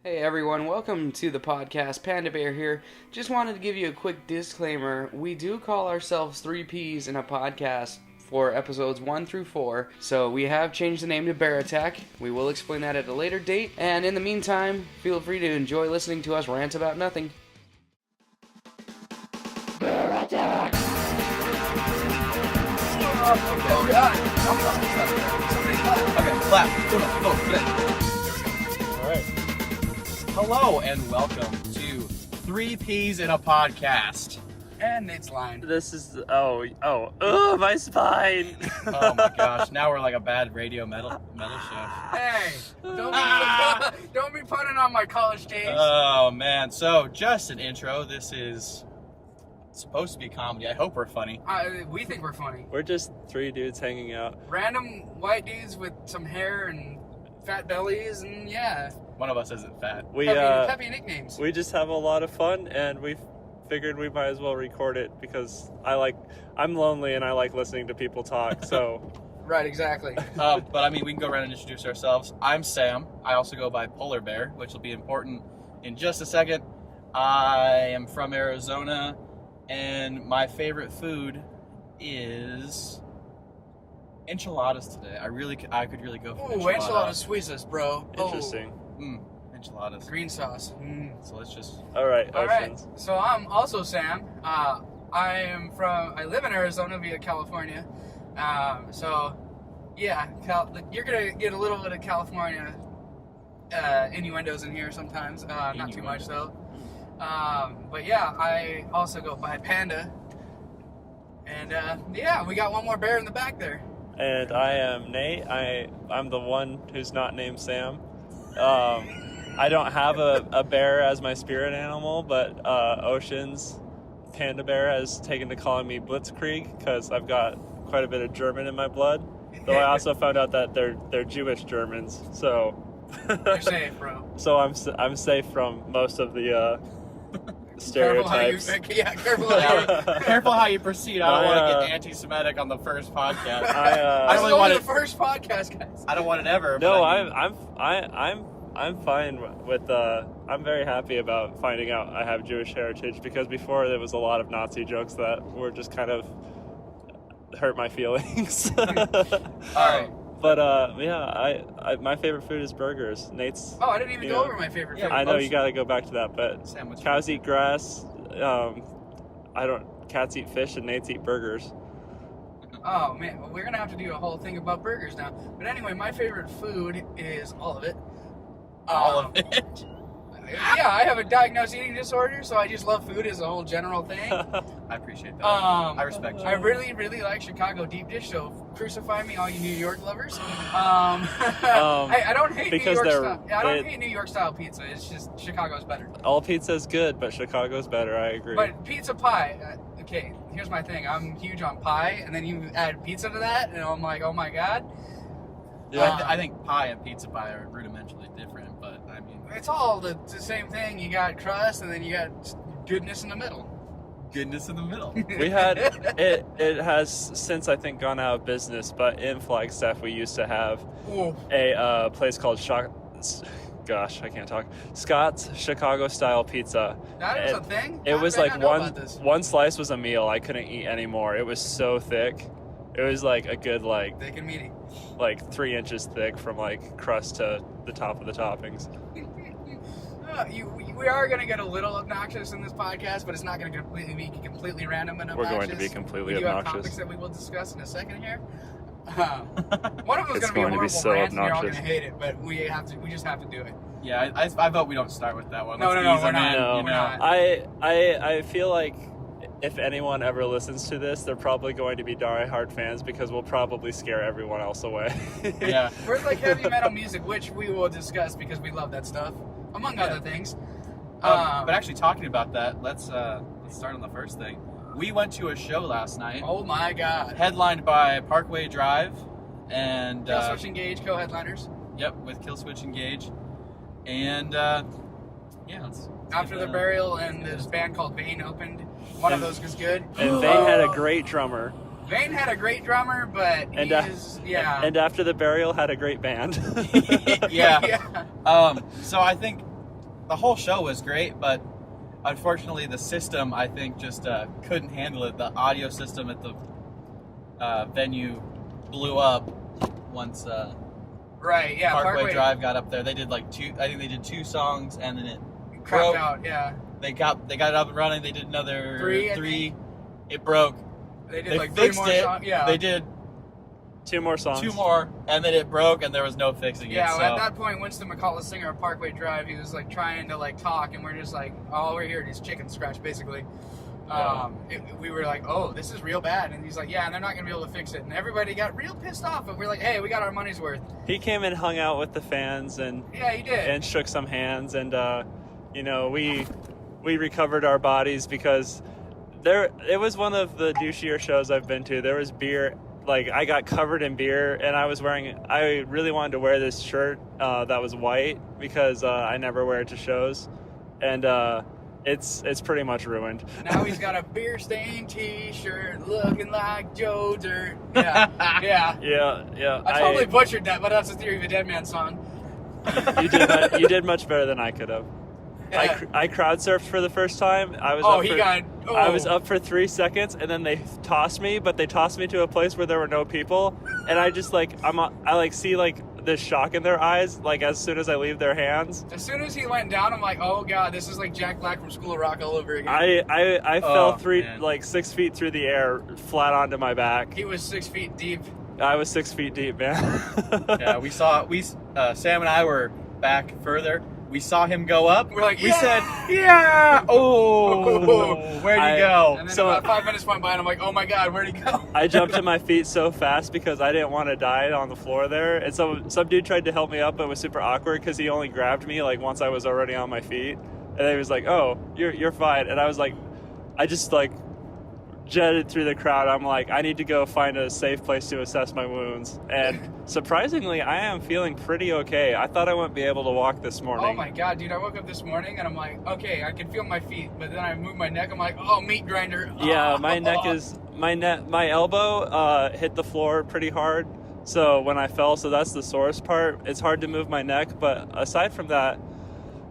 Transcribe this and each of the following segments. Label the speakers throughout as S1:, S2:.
S1: Hey everyone, welcome to the podcast. Panda Bear here. Just wanted to give you a quick disclaimer. We do call ourselves 3Ps in a podcast for episodes 1 through 4, so we have changed the name to Bear Attack. We will explain that at a later date, and in the meantime, feel free to enjoy listening to us rant about nothing. Bear Attack!
S2: Oh god! Okay, clap. Uno, dos, tres. Alright. Hello and welcome to 3 Ps in a Podcast.
S1: And it's lined.
S3: This is my spine.
S2: Oh my gosh, now we're like a bad radio metal show.
S1: Hey, don't be putting on my college days.
S2: Oh man, so just an intro. This is supposed to be comedy. I hope we're funny.
S1: We think we're funny.
S3: We're just 3 dudes hanging out.
S1: Random white dudes with some hair and fat bellies, and yeah.
S2: One of us isn't fat.
S1: Happy nicknames.
S3: We just have a lot of fun, and we figured we might as well record it because I'm lonely and I like listening to people talk. So.
S1: Right, exactly.
S2: But I mean, we can go around and introduce ourselves. I'm Sam. I also go by Polar Bear, which will be important in just a second. I am from Arizona, and my favorite food is enchiladas today. I could really go for enchiladas.
S1: Enchiladas Suizas, bro.
S3: Interesting.
S2: Enchiladas.
S1: Green sauce.
S2: So let's just...
S3: All right,
S1: Alright,
S3: Oceans.
S1: so I'm also Sam. I live in Arizona via California. You're gonna get a little bit of California innuendos in here sometimes. Not too much though. But yeah, I also go by Panda. And we got one more bear in the back there.
S3: And I am Nate. I'm the one who's not named Sam. I don't have a bear as my spirit animal, but Oceans Panda Bear has taken to calling me Blitzkrieg because I've got quite a bit of German in my blood. Though I also found out that they're Jewish Germans, so
S1: You're safe, bro.
S3: So I'm safe from most of the stereotypes.
S2: Careful how you proceed. I don't want to get anti-Semitic on the first podcast.
S1: I don't want the first podcast, guys.
S2: I don't want it ever.
S3: No, I'm fine with. I'm very happy about finding out I have Jewish heritage because before there was a lot of Nazi jokes that were just kind of hurt my feelings.
S1: All right.
S3: But I my favorite food is burgers. Nate's.
S1: Oh, I didn't even go over my favorite food.
S3: I know you got to go back to that, but cows eat grass. Cats eat fish, and Nate's eat burgers.
S1: Oh man, well, we're gonna have to do a whole thing about burgers now. But anyway, my favorite food is all of it.
S2: All of it.
S1: Yeah, I have a diagnosed eating disorder, so I just love food as a whole general thing.
S2: I appreciate that. I respect you.
S1: I really, really like Chicago deep dish, so crucify me, all you New York lovers. I don't hate New York style. I don't hate New York style pizza. It's just Chicago's better.
S3: All pizza's good, but Chicago's better. I agree.
S1: But pizza pie. Okay, here's my thing. I'm huge on pie, and then you add pizza to that, and I'm like, oh my god.
S2: Yeah, I think pie and pizza pie are rudimentarily different, but I mean...
S1: It's all the same thing. You got crust, and then you got goodness in the middle.
S2: Goodness in the middle.
S3: We had... It has since, I think, gone out of business, but in Flagstaff we used to have a place called Gosh, I can't talk. Scott's Chicago-style pizza.
S1: That is a thing?
S3: It was like one slice was a meal. I couldn't eat anymore. It was so thick. It was like a good
S1: thick and meaty.
S3: 3 inches thick from crust to the top of the toppings.
S1: We are going to get a little obnoxious in this podcast, but it's not going to be completely random and obnoxious.
S3: We're going to be completely
S1: obnoxious. We do have
S3: obnoxious.
S1: topics that we will discuss in a second here. One of them is going to be a
S3: going to be
S1: horrible
S3: so
S1: rant, and you're all
S3: obnoxious.
S1: going to hate it, but we just have to do it.
S2: Yeah, I vote we don't start with that one.
S1: No, we're not.
S3: No.
S1: We're not.
S3: I feel like if anyone ever listens to this, they're probably going to be die-hard fans because we'll probably scare everyone else away.
S2: Yeah.
S1: We're like heavy metal music, which we will discuss because we love that stuff, among other things.
S2: But actually, talking about that, let's start on the first thing. We went to a show last night.
S1: Oh my god.
S2: Headlined by Parkway Drive and...
S1: Killswitch and Gage, co-headliners.
S2: Yep, with Killswitch and Gage. And,
S1: After the Burial and this band called Vane opened. One of those was good.
S3: And Vane had a great drummer.
S1: Vane had a great drummer, but
S3: and
S1: and
S3: After the Burial had a great band.
S2: Yeah. So I think the whole show was great, but unfortunately the system, I think, just couldn't handle it. The audio system at the venue blew up once
S1: Right, yeah.
S2: Parkway Drive got up there. They did like two. I think they did 2 songs, and then it
S1: crapped
S2: broke.
S1: out. Yeah.
S2: They got it up and running. They did another 3. It broke.
S1: They did
S2: They
S1: like 3
S2: fixed
S1: more
S2: it.
S1: songs. Yeah.
S2: They did
S3: 2 more songs.
S2: 2 more, and then it broke, and there was no fixing it.
S1: Yeah,
S2: So.
S1: at that point, Winston McCall, the singer of Parkway Drive, he was like trying to like talk, and we're just like, all we're hearing is chicken scratch, basically. We were like, oh, this is real bad, and he's like, yeah, and they're not gonna be able to fix it, and everybody got real pissed off, and we're like, hey, we got our money's worth.
S3: He came and hung out with the fans and
S1: Yeah, he did.
S3: and shook some hands, and you know, we recovered our bodies because it was one of the douchier shows I've been to. There was beer. Like, I got covered in beer, and I really wanted to wear this shirt that was white because I never wear it to shows, and it's pretty much ruined.
S1: Now he's got a beer stained T-shirt, looking like Joe Dirt. Yeah, yeah.
S3: Yeah.
S1: I totally butchered that, but that's the Theory of a Dead Man song.
S3: You did much better than I could have.
S1: Yeah.
S3: I crowd surfed for the first time. I was up for 3 seconds, and then they tossed me, but they tossed me to a place where there were no people, and I just I see like this shock in their eyes, like as soon as I leave their hands.
S1: As soon as he went down, I'm like, oh god, this is like Jack Black from School of Rock all over again.
S3: I fell 6 feet through the air, flat onto my back.
S1: He was 6 feet deep.
S3: I was 6 feet deep, man.
S2: Yeah, Sam and I were back further. We saw him go up.
S1: We're like,
S2: we said, yeah. Oh, where'd he go?
S1: And then about 5 minutes went by, and I'm like, oh my god, where'd he go?
S3: I jumped to my feet so fast because I didn't want to die on the floor there. And so some dude tried to help me up, but it was super awkward because he only grabbed me like once I was already on my feet. And he was like, oh, you're fine. And I was like, I just like jetted through the crowd. I'm like, I need to go find a safe place to assess my wounds. And surprisingly, I am feeling pretty okay. I thought I wouldn't be able to walk this morning.
S1: Oh my god, dude, I woke up this morning and I'm like, okay, I can feel my feet, but then I move my neck, I'm like, oh, meat grinder.
S3: Yeah, my elbow hit the floor pretty hard. So when I fell, so that's the sorest part. It's hard to move my neck, but aside from that,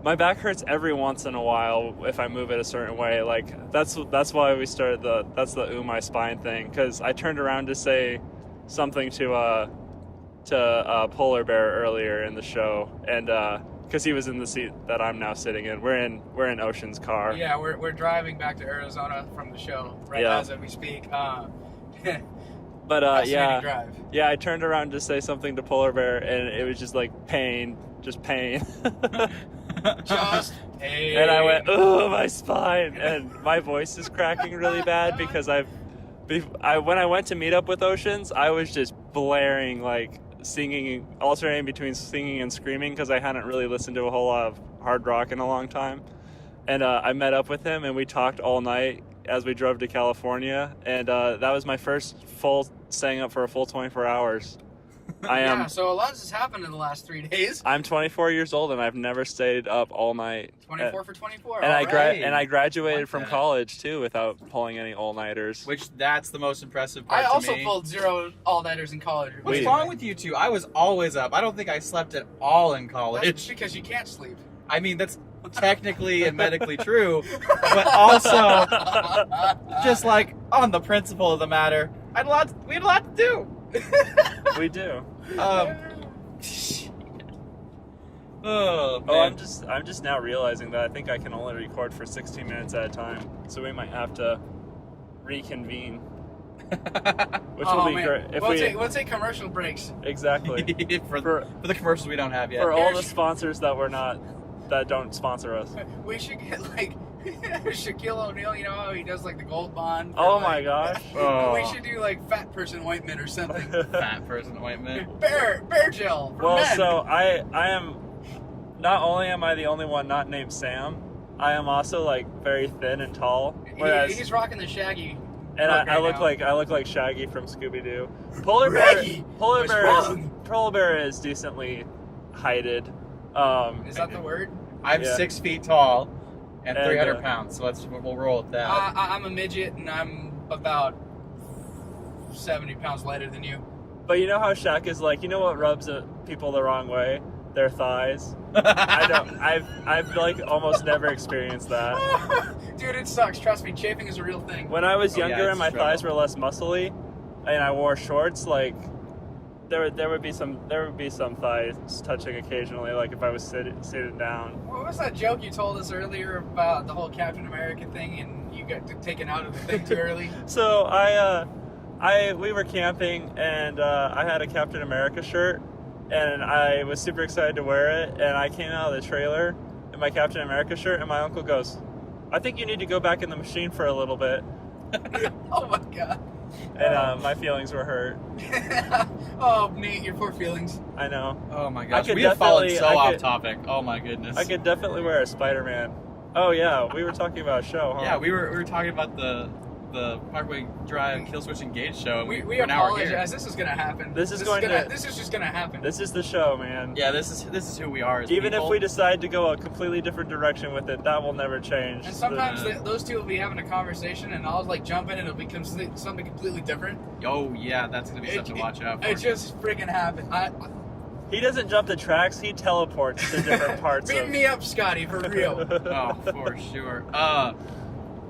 S3: my back hurts every once in a while if I move it a certain way. Like that's why we started the my spine thing, because I turned around to say something to Polar Bear earlier in the show, and because he was in the seat that I'm now sitting in. We're in Ocean's car.
S1: Yeah, we're driving back to Arizona from the show as we speak.
S3: But
S1: drive.
S3: I turned around to say something to Polar Bear, and it was just like pain. Just pain.
S1: Just pain.
S3: And I went, oh, my spine. And my voice is cracking really bad because when I went to meet up with Oceans, I was just blaring, like singing, alternating between singing and screaming because I hadn't really listened to a whole lot of hard rock in a long time. And I met up with him, and we talked all night as we drove to California. And that was my first full staying up for a full 24 hours.
S1: So a lot has happened in the last 3 days.
S3: I'm 24 years old, and I've never stayed up all night.
S1: 24 for 24.
S3: And I graduated from college too without pulling any all-nighters.
S2: Which that's the most impressive part
S1: I also
S2: to me.
S1: pulled 0 all-nighters in college.
S2: What's wrong with you two? I was always up. I don't think I slept at all in college.
S1: That's because you can't sleep.
S2: I mean, that's technically and medically true, but also just like on the principle of the matter, we had a lot to do.
S3: We do.
S2: Oh,
S3: I'm just now realizing that I think I can only record for 16 minutes at a time, so we might have to reconvene. Which will be great.
S1: We'll take commercial breaks.
S3: Exactly.
S2: for the commercials we don't have yet.
S3: For all the sponsors that don't sponsor us.
S1: We should get like Shaquille O'Neal, you know how he does like the gold bond?
S3: Oh my gosh.
S1: We should do like fat person ointment or something.
S2: Fat person ointment.
S1: Bear gel for men.
S3: So I am, not only am I the only one not named Sam, I am also like very thin and tall. Whereas
S1: he's rocking the Shaggy.
S3: And I look like Shaggy from Scooby-Doo. Polar Bear is decently heighted.
S1: Is that the word?
S2: I'm 6 feet tall and 300 pounds, so we'll roll with that.
S1: I'm a midget, and I'm about 70 pounds lighter than you.
S3: But you know how Shaq is like, you know what rubs people the wrong way? their thighs. I've like almost never experienced that.
S4: Dude, it sucks. Trust me, chafing is a real thing.
S3: When I was younger
S2: it's
S3: and my
S2: a struggle.
S3: thighs were less muscly, and I wore shorts, like there would be some thighs touching occasionally, like if I was sitting down.
S4: What was that joke you told us earlier about the whole Captain America thing, and you got taken out of the thing too early?
S3: So we were camping, and I had a Captain America shirt, and I was super excited to wear it, and I came out of the trailer in my Captain America shirt, and my uncle goes, "I think you need to go back in the machine for a little bit."
S4: Oh my god.
S3: And my feelings were hurt.
S4: Oh, Nate, your poor feelings.
S3: I know.
S2: Oh my gosh,
S3: could
S2: we have fallen
S3: definitely-
S2: so
S3: I
S2: off
S3: could-
S2: topic. Oh my goodness.
S3: I could definitely wear a Spider-Man. Oh yeah, we were talking about a show, huh?
S2: Yeah, we were talking about the Parkway Drive Killswitch Engage show. And
S4: We
S2: we're now here.
S4: apologize. This is gonna happen.
S3: This is
S4: just gonna happen.
S3: This is the show, man.
S2: Yeah, this is who we are. As
S3: Even
S2: people.
S3: if we decide to go a completely different direction with it, that will never change.
S4: And sometimes
S2: The-
S4: those two will be having a conversation, and I'll like jump in, and it'll become something completely different.
S2: Oh yeah, that's gonna be something to watch out for.
S4: It just freaking happened.
S3: He doesn't jump the tracks; he teleports to different parts
S4: Beat
S3: of.
S4: me up, Scotty, for real.
S2: Oh, for sure.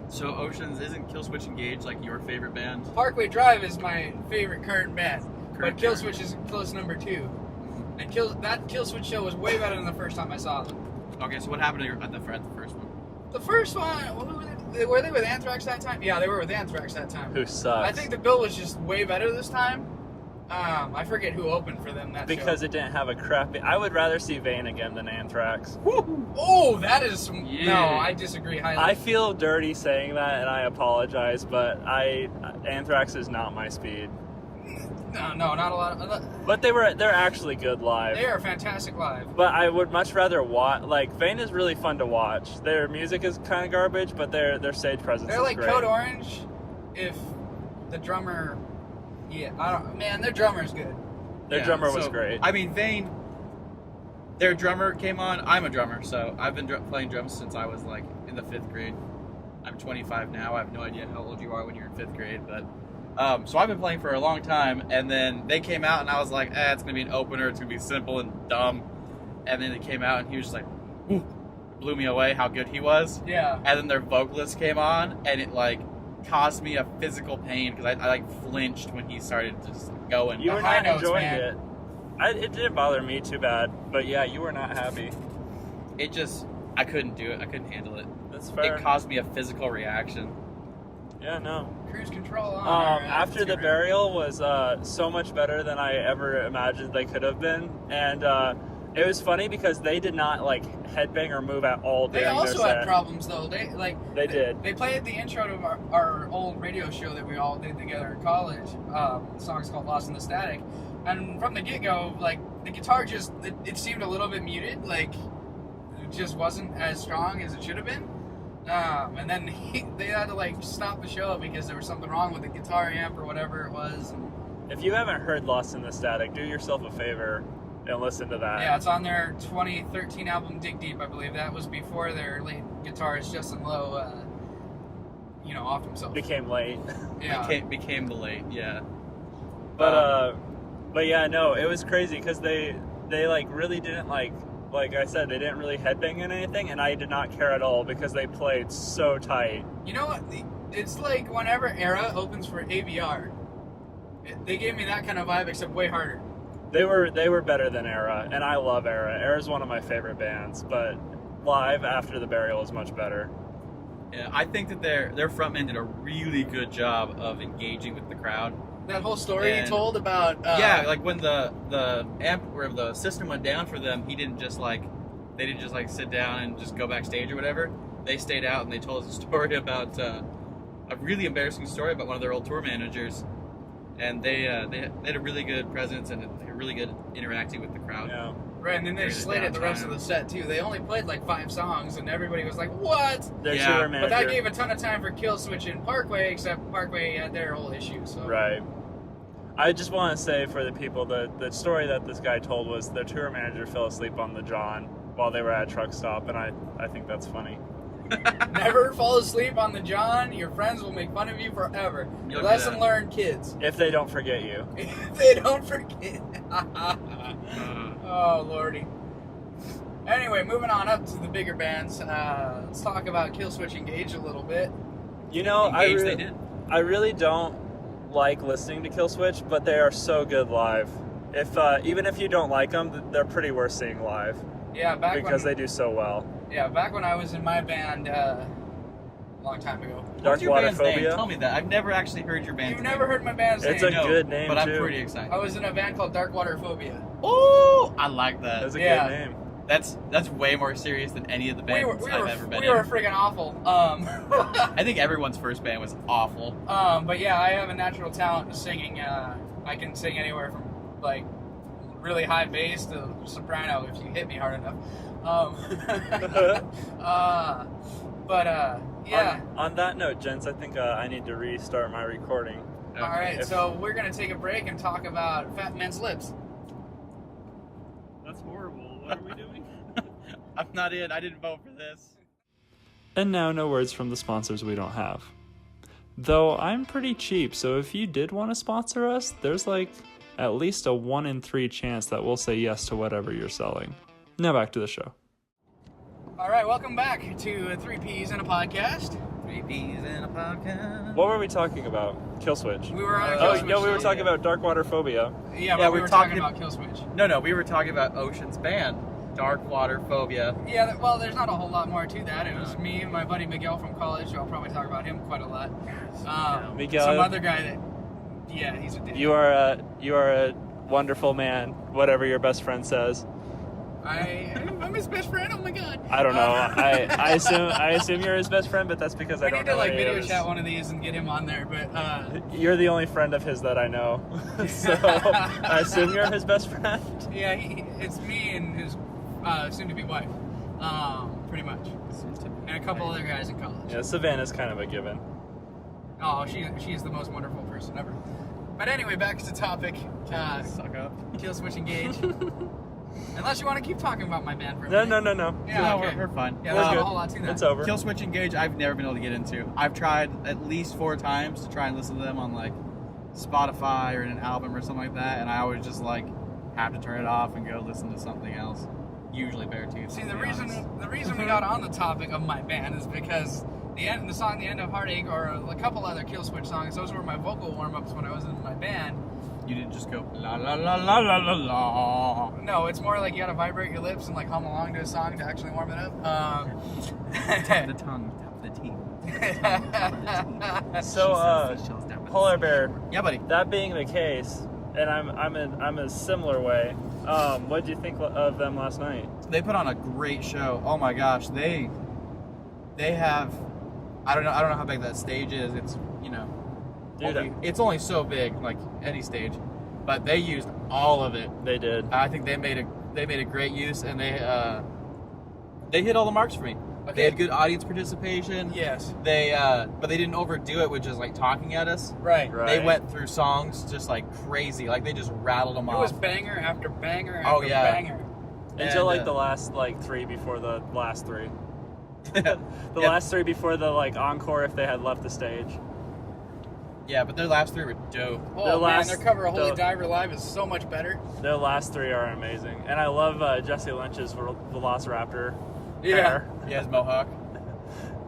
S2: So Oceans, isn't Killswitch Engage like your favorite band?
S4: Parkway Drive is my favorite current band, but
S2: Current
S4: Killswitch is close number 2. And that Killswitch show was way better than the first time I saw them.
S2: Okay, so what happened at the first one?
S4: The first one, were they with Anthrax that time? Yeah, they were with Anthrax that time.
S3: Who sucks?
S4: I think the bill was just way better this time. I forget who opened for them that
S3: because
S4: show.
S3: it didn't have a crappy. I would rather see Vane again than Anthrax.
S4: Oh, that is some...
S2: Yeah.
S4: No, I disagree highly.
S3: I feel dirty saying that, and I apologize, but Anthrax is not my speed.
S4: No, not a lot of...
S3: But they're actually good live.
S4: They are fantastic live.
S3: But I would much rather watch. Like Vane is really fun to watch. Their music is kind of garbage, but their stage presence
S4: They're
S3: is
S4: like
S3: great.
S4: Code Orange if the drummer... Yeah, man, their drummer's good.
S3: Their
S2: Yeah,
S3: drummer was
S2: so,
S3: great.
S2: I mean, Vane, their drummer came on. I'm a drummer, so I've been playing drums since I was like in the 5th grade. I'm 25 now. I have no idea how old you are when you're in 5th grade, but so I've been playing for a long time. And then they came out, and I was like, it's gonna be an opener. It's gonna be simple and dumb. And then it came out, and he was just like, ooh, blew me away how good he was.
S4: Yeah.
S2: And then their vocalist came on, and it like caused me a physical pain because I like flinched when he started just going.
S3: You were
S4: high
S3: not
S4: notes,
S3: enjoying
S4: man.
S3: it. It didn't bother me too bad, but yeah, you were not happy.
S2: It just, I couldn't do it. I couldn't handle it.
S3: That's fair.
S2: It caused me a physical reaction.
S3: Yeah, no.
S4: Cruise control on.
S3: After the burial was so much better than I ever imagined they could have been, and it was funny because they did not like headbang or move at all
S4: They
S3: during their
S4: also
S3: set.
S4: had problems though. They
S3: did.
S4: They played the intro to our old radio show that we all did together in college. The song's called "Lost in the Static," and from the get-go, like the guitar just it seemed a little bit muted. Like it just wasn't as strong as it should have been. And then they had to like stop the show because there was something wrong with the guitar amp or whatever it was.
S3: If you haven't heard "Lost in the Static," do yourself a favor and listen to that.
S4: Yeah, it's on their 2013 album "Dig Deep," I believe. That was before their lead guitarist Justin Lowe, off himself.
S3: Became late.
S4: Yeah.
S2: Became the late, yeah.
S3: But yeah, no, it was crazy because they like really didn't like I said, they didn't really headbang in anything, and I did not care at all because they played so tight.
S4: You know what? It's like whenever Era opens for AVR, they gave me that kind of vibe, except way harder.
S3: They were better than Era, and I love Era. Era's one of my favorite bands, but live after the burial is much better.
S2: Yeah, I think that their frontman did a really good job of engaging with the crowd.
S4: That whole story you
S2: And-
S4: told about...
S2: Yeah, like when the amp or the system went down for them, they didn't just sit down and just go backstage or whatever. They stayed out and they told us a story about a really embarrassing story about one of their old tour managers, and they had a really good presence and a really good interacting with the crowd.
S3: Yeah.
S4: Right, and then they slated the rest of the set, too. They only played like 5 songs, and everybody was like, what?
S3: Their
S2: Yeah,
S3: tour
S4: But
S3: manager.
S4: that gave a ton of time for Killswitch and Parkway, except Parkway had their whole issue, so...
S3: Right. I just want to say for the people, the story that this guy told was their tour manager fell asleep on the John while they were at a truck stop, and I think that's funny.
S4: Never fall asleep on the John. Your friends will make fun of you forever.
S2: You'll do
S4: Lesson
S2: that.
S4: learned, kids.
S3: If they don't forget you.
S4: They don't forget. Oh, Lordy. Anyway, moving on up to the bigger bands. Let's talk about Killswitch Engage a little bit.
S3: You know,
S2: Engage, they did.
S3: I really don't like listening to Killswitch, but they are so good live. If even if you don't like them, they're pretty worth seeing live.
S4: Yeah,
S3: because they do so well.
S4: Yeah, back when I was in my band a long time ago.
S3: Dark
S2: your
S3: Water
S2: band's name?
S3: Phobia.
S2: Tell me that. I've never actually heard your band's
S4: You've
S2: name.
S4: never heard my band's
S3: It's
S4: name?
S3: a good name,
S2: but I'm
S3: too.
S2: pretty excited.
S4: I was in a band called Dark Water Phobia.
S2: Oh, I like that.
S3: That's a
S4: Yeah.
S3: good name.
S2: That's way more serious than any of the bands I've ever been
S4: we
S2: in.
S4: were freaking awful.
S2: I think everyone's first band was awful.
S4: But yeah, I have a natural talent to singing. I can sing anywhere from like really high bass to soprano if you hit me hard enough. Yeah.
S3: On that note, gents, I think I need to restart my recording.
S4: All right, so we're gonna take a break and talk about fat men's lips.
S3: That's horrible. What are we doing?
S2: I'm not in. I didn't vote for this.
S3: And now, no words from the sponsors we don't have. Though I'm pretty cheap, so if you did want to sponsor us, there's like at least a 1 in 3 chance that we'll say yes to whatever you're selling. Now back to the show.
S4: All right, welcome back to 3 Ps in a podcast.
S2: 3 Ps in a podcast.
S3: What were we talking about? Killswitch.
S4: We were on a
S3: Oh,
S4: Killswitch
S3: no, we were
S4: song.
S3: talking about Dark Water Phobia.
S4: Yeah, but we
S2: we're
S4: were talking
S2: talking-
S4: about Killswitch.
S2: No, we were talking about Ocean's band, Dark Water Phobia.
S4: Yeah, well, there's not a whole lot more to that. It was me and my buddy Miguel from college. I'll probably talk about him quite a lot.
S3: Miguel.
S4: Some other guy that, yeah, he's a dick.
S3: You are a wonderful man, whatever your best friend says.
S4: I'm his best friend. Oh my god.
S3: I don't know. I assume you're his best friend, but that's because I
S4: We
S3: don't
S4: need
S3: know
S4: to like
S3: any
S4: video
S3: of his-
S4: chat one of these and get him on there. But
S3: You're the only friend of his that I know, so I assume you're his best friend.
S4: yeah, it's me and his soon-to-be wife, pretty much, and a couple other guys in college.
S3: Yeah, Savannah's kind of a given.
S4: Oh, she is the most wonderful person ever. But anyway, back to the topic.
S2: Suck up.
S4: Killswitch Engage. Unless you want to keep talking about my band for a
S3: No.
S4: minute. Yeah,
S2: No,
S4: okay.
S2: we're fine.
S4: Yeah,
S3: We're
S4: there's
S3: good.
S4: a whole lot to that.
S3: It's over.
S2: Killswitch Engage, I've never been able to get into. I've tried at least 4 times to try and listen to them on like Spotify or in an album or something like that, and I always just like have to turn it off and go listen to something else. Usually Beartooth.
S4: See,
S2: to
S4: the
S2: be
S4: reason
S2: honest.
S4: we got on the topic of my band is because the song "The End of Heartache" or a couple other Killswitch songs, those were my vocal warm-ups when I was in my band.
S2: You didn't just go la la la la la la la.
S4: No, it's more like you gotta vibrate your lips and like hum along to a song to actually warm it up.
S2: Tap the tongue, tap the teeth.
S3: So, Polar Bear,
S2: Yeah, buddy.
S3: that being the case, and I'm a similar way. What did you think of them last night?
S2: They put on a great show. Oh my gosh, they have. I don't know how big that stage is. It's
S3: Dude,
S2: it's only so big, like any stage, but they used all of it.
S3: they did.
S2: I think they made a great use, and they hit all the marks for me.
S4: Okay.
S2: They had good audience participation.
S4: Yes.
S2: But they didn't overdo it with just like talking at us.
S4: Right.
S3: Right.
S2: They went through songs just like crazy. Like they just rattled them
S4: It
S2: off.
S4: was banger after banger after
S2: Oh, yeah.
S4: banger.
S3: Until
S2: And,
S3: like the last like 3 before the last 3. The
S2: Yeah.
S3: last 3 before the like encore if they had left the stage.
S2: Yeah, but their last 3 were dope.
S4: Oh
S3: The
S4: man,
S3: last-
S4: their cover of Holy
S3: the-
S4: Diver Live is so much better.
S3: Their last 3 are amazing, and I love Jesse Lynch's Velociraptor.
S4: Yeah.
S3: hair.
S2: He has mohawk.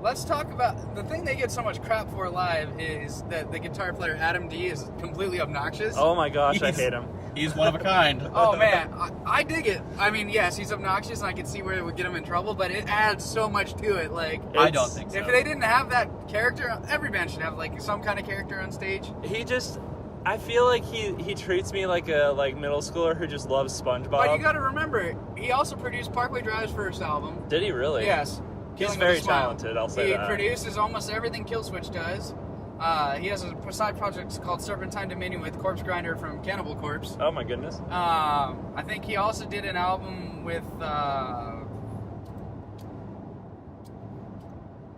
S4: Let's talk about the thing they get so much crap for live is that the guitar player Adam D is completely obnoxious.
S3: Oh my gosh, I
S2: He's-
S3: hate him.
S2: He's one of a kind.
S4: Oh man, I dig it. I mean, yes, he's obnoxious, and I can see where it would get him in trouble. But it adds so much to it. Like,
S2: I don't think so.
S4: if they didn't have that character, every band should have like some kind of character on stage.
S3: He just, I feel like he treats me like a middle schooler who just loves SpongeBob.
S4: But you got to remember, he also produced Parkway Drive's first album.
S3: Did he really?
S4: Yes,
S3: He's
S4: Killing with
S3: very
S4: a Smile.
S3: talented, I'll say
S4: he
S3: that.
S4: produces almost everything Killswitch does. He has a side project called Serpentine Dominion with Corpse Grinder from Cannibal Corpse.
S3: Oh my goodness.
S4: I think he also did an album with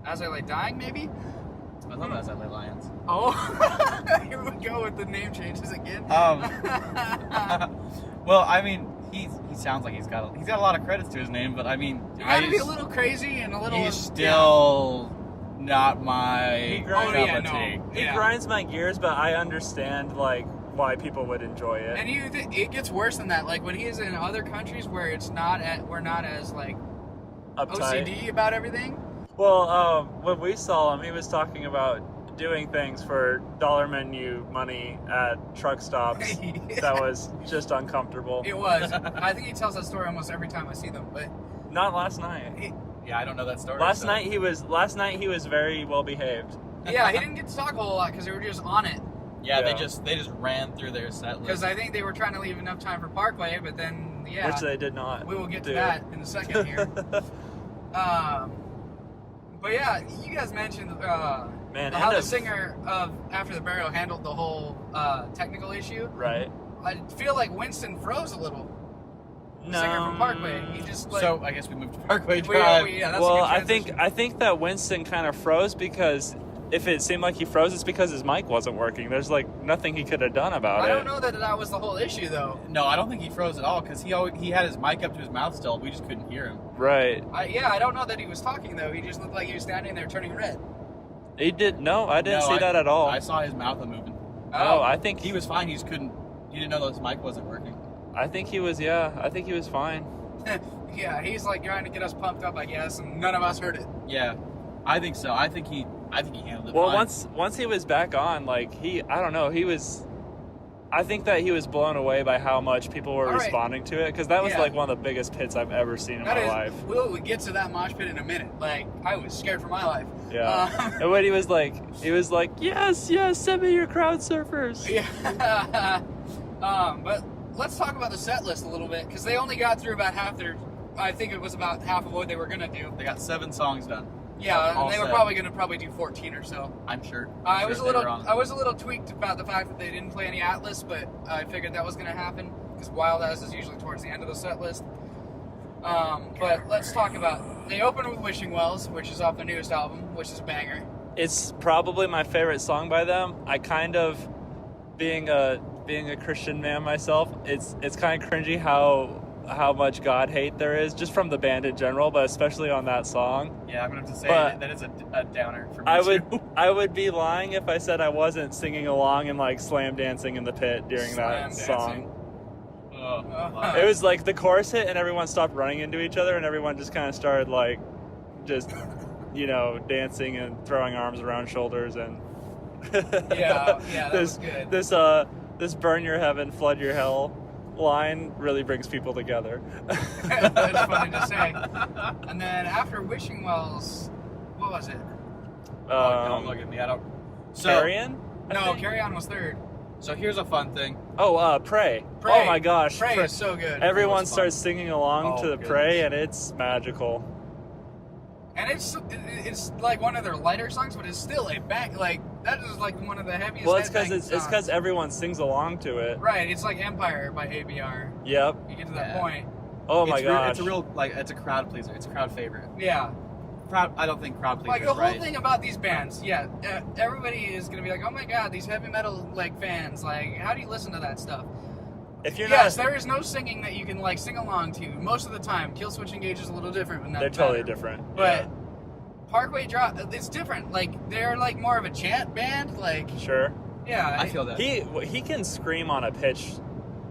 S4: As I Lay Dying, maybe?
S2: I love As I Lay Lions.
S4: Oh, here we go with the name changes again.
S2: Well, I mean, he sounds like he's got a lot of credits to his name, but I mean,
S4: you gotta be a little crazy and a little.
S2: he's still not my
S3: He grinds-
S2: cup
S4: Oh, yeah,
S2: of
S4: no.
S2: tea.
S3: He
S4: Yeah.
S3: grinds my gears, but I understand like why people would enjoy it.
S4: And it gets worse than that. Like when he's in other countries where we're not as like
S3: Uptight.
S4: OCD about everything.
S3: Well, when we saw him, he was talking about doing things for dollar menu money at truck stops. That was just uncomfortable.
S4: It was. I think he tells that story almost every time I see them, but
S3: Not last night.
S2: Yeah, I don't know that story.
S3: Last night he was very well behaved.
S4: yeah, he didn't get to talk a whole lot because they were just on it.
S2: Yeah,
S3: Yeah.
S2: they just ran through their set list.
S4: Because I think they were trying to leave enough time for Parkway, but then
S3: Which they did not.
S4: we will get to
S3: do.
S4: that in a second here. But yeah, you guys mentioned
S3: Man,
S4: how
S3: end
S4: the
S3: of-
S4: singer of After the Burial handled the whole technical issue.
S3: Right.
S4: I feel like Winston froze a little.
S3: No.
S4: Singer from Parkway. He just like.
S2: So I guess we moved to Parkway Drive.
S4: Yeah, that's a
S3: Well,
S4: good
S3: I
S4: transition.
S3: think that Winston kind of froze because if it seemed like he froze, it's because his mic wasn't working. There's like nothing he could have done about
S4: I
S3: it.
S4: don't know that was the whole issue though.
S2: No, I don't think he froze at all because he had his mic up to his mouth still. We just couldn't hear him.
S3: Right.
S4: I don't know that he was talking though. He just looked like he was standing there turning red.
S3: He did. No, I didn't
S2: No,
S3: see that at all.
S2: I saw his mouth moving.
S3: Oh, I think
S2: He was fine. He just couldn't. He didn't know that his mic wasn't working.
S3: I think he was. Yeah, I think he was fine.
S4: Yeah, he's like trying to get us pumped up, I guess, and none of us heard it.
S2: Yeah, I think so. I think he handled it
S3: Well,
S2: fine.
S3: once he was back on, like I don't know, he was. I think that he was blown away by how much people were
S4: All right.
S3: responding to it because that was
S4: Yeah.
S3: like one of the biggest pits I've ever seen in my life.
S4: We'll get to that mosh pit in a minute. Like, I was scared for my life.
S3: Yeah. And when he was like, yes, send me your crowd surfers.
S4: Yeah. But let's talk about the set list a little bit because they only got through about half their. I think it was about half of what they were gonna do.
S2: They got 7 songs done.
S4: Yeah,
S2: All
S4: and they were
S2: set.
S4: probably gonna do 14 or so.
S2: I'm sure.
S4: I
S2: I'm
S4: was a
S2: sure they
S4: little,
S2: were on it.
S4: I was a little tweaked about the fact that they didn't play any Atlas, but I figured that was gonna happen because Wild Ass is usually towards the end of the set list. But let's talk about. They opened with Wishing Wells, which is off their newest album, which is a banger.
S3: It's probably my favorite song by them. I kind of, being a Christian man myself, it's kind of cringy how much God hate there is just from the band in general, but especially on that song.
S2: Yeah, I'm gonna have to say
S3: But
S2: that is a downer for me
S3: I would be lying if I said I wasn't singing along and like slam dancing in the pit during that
S4: Slam
S3: song.
S4: dancing.
S2: Oh,
S3: It was like the chorus hit and everyone stopped running into each other and everyone just kind of started like just dancing and throwing arms around shoulders and
S4: Yeah, that was good.
S3: This burn your heaven, flood your hell line really brings people together.
S4: That's funny to say. And then after Wishing Wells, what was it?
S2: don't look at me. I don't. So,
S3: Carrion?
S4: No, Carry On was third.
S2: So here's a fun thing.
S3: Oh, Pray.
S4: Pray.
S3: Oh my gosh.
S4: Pray is so good.
S3: Everyone
S2: was fun.
S3: starts singing along
S2: Oh,
S3: to the
S2: goodness.
S3: Pray and it's magical.
S4: And it's like one of their lighter songs, but it's still a bang. Like that is like one of the heaviest.
S3: Well, it's because
S4: headbanging songs.
S3: everyone sings along to it.
S4: Right, it's like Empire by ABR.
S3: Yep.
S4: You get to that
S2: Yeah.
S4: point.
S3: Oh my gosh.
S2: It's a real it's a crowd pleaser. It's a crowd favorite.
S4: Yeah.
S2: I don't think crowd pleaser
S4: Like
S2: is
S4: the whole
S2: right.
S4: thing about these bands, everybody is gonna be like, "Oh my god, these heavy metal like fans! Like, how do you listen to that stuff?"
S3: If you're
S4: Yes,
S3: not,
S4: there is no singing that you can like sing along to. Most of the time, Killswitch Engage is a little different than that.
S3: they're totally different.
S4: But Parkway Drop, it's different. Like they're like more of a chant band. Like
S3: Sure.
S4: yeah,
S2: I feel that.
S3: He can scream on a pitch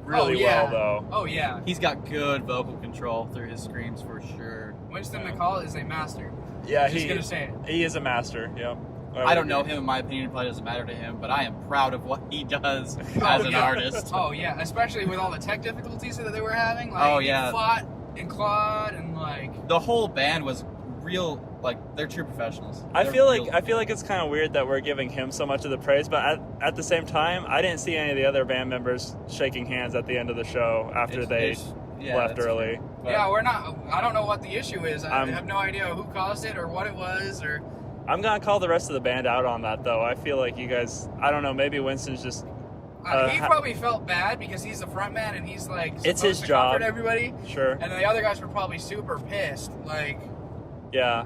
S3: really
S4: yeah.
S3: well though.
S4: Oh yeah,
S2: He's got good vocal control through his screams for sure.
S4: Winston McCall is a master.
S3: Yeah,
S4: Just gonna say it.
S3: he is a master. Yep.
S2: I don't know him. In my opinion, it probably doesn't matter to him, but I am proud of what he does as an
S4: yeah.
S2: artist.
S4: Oh yeah, especially with all the tech difficulties that they were having. Like,
S2: Oh, yeah.
S4: they fought and clawed and like.
S2: The whole band was real, like they're true professionals.
S3: I
S2: They're
S3: feel
S2: real-
S3: like it's kind of weird that we're giving him so much of the praise, but at the same time, I didn't see any of the other band members shaking hands at the end of the show after
S2: yeah,
S3: left
S2: that's
S3: early.
S2: true. But
S4: Yeah, we're not. I don't know what the issue is. I
S3: I'm-
S4: have no idea who caused it or what it was or.
S3: I'm gonna call the rest of the band out on that though. I feel like you guys, I don't know, maybe Winston's just
S4: He probably felt bad because he's the front man and he's like
S3: It's
S4: supposed
S3: his
S4: to
S3: job.
S4: comfort everybody,
S3: sure.
S4: and the other guys were probably super pissed. Like,
S3: Yeah.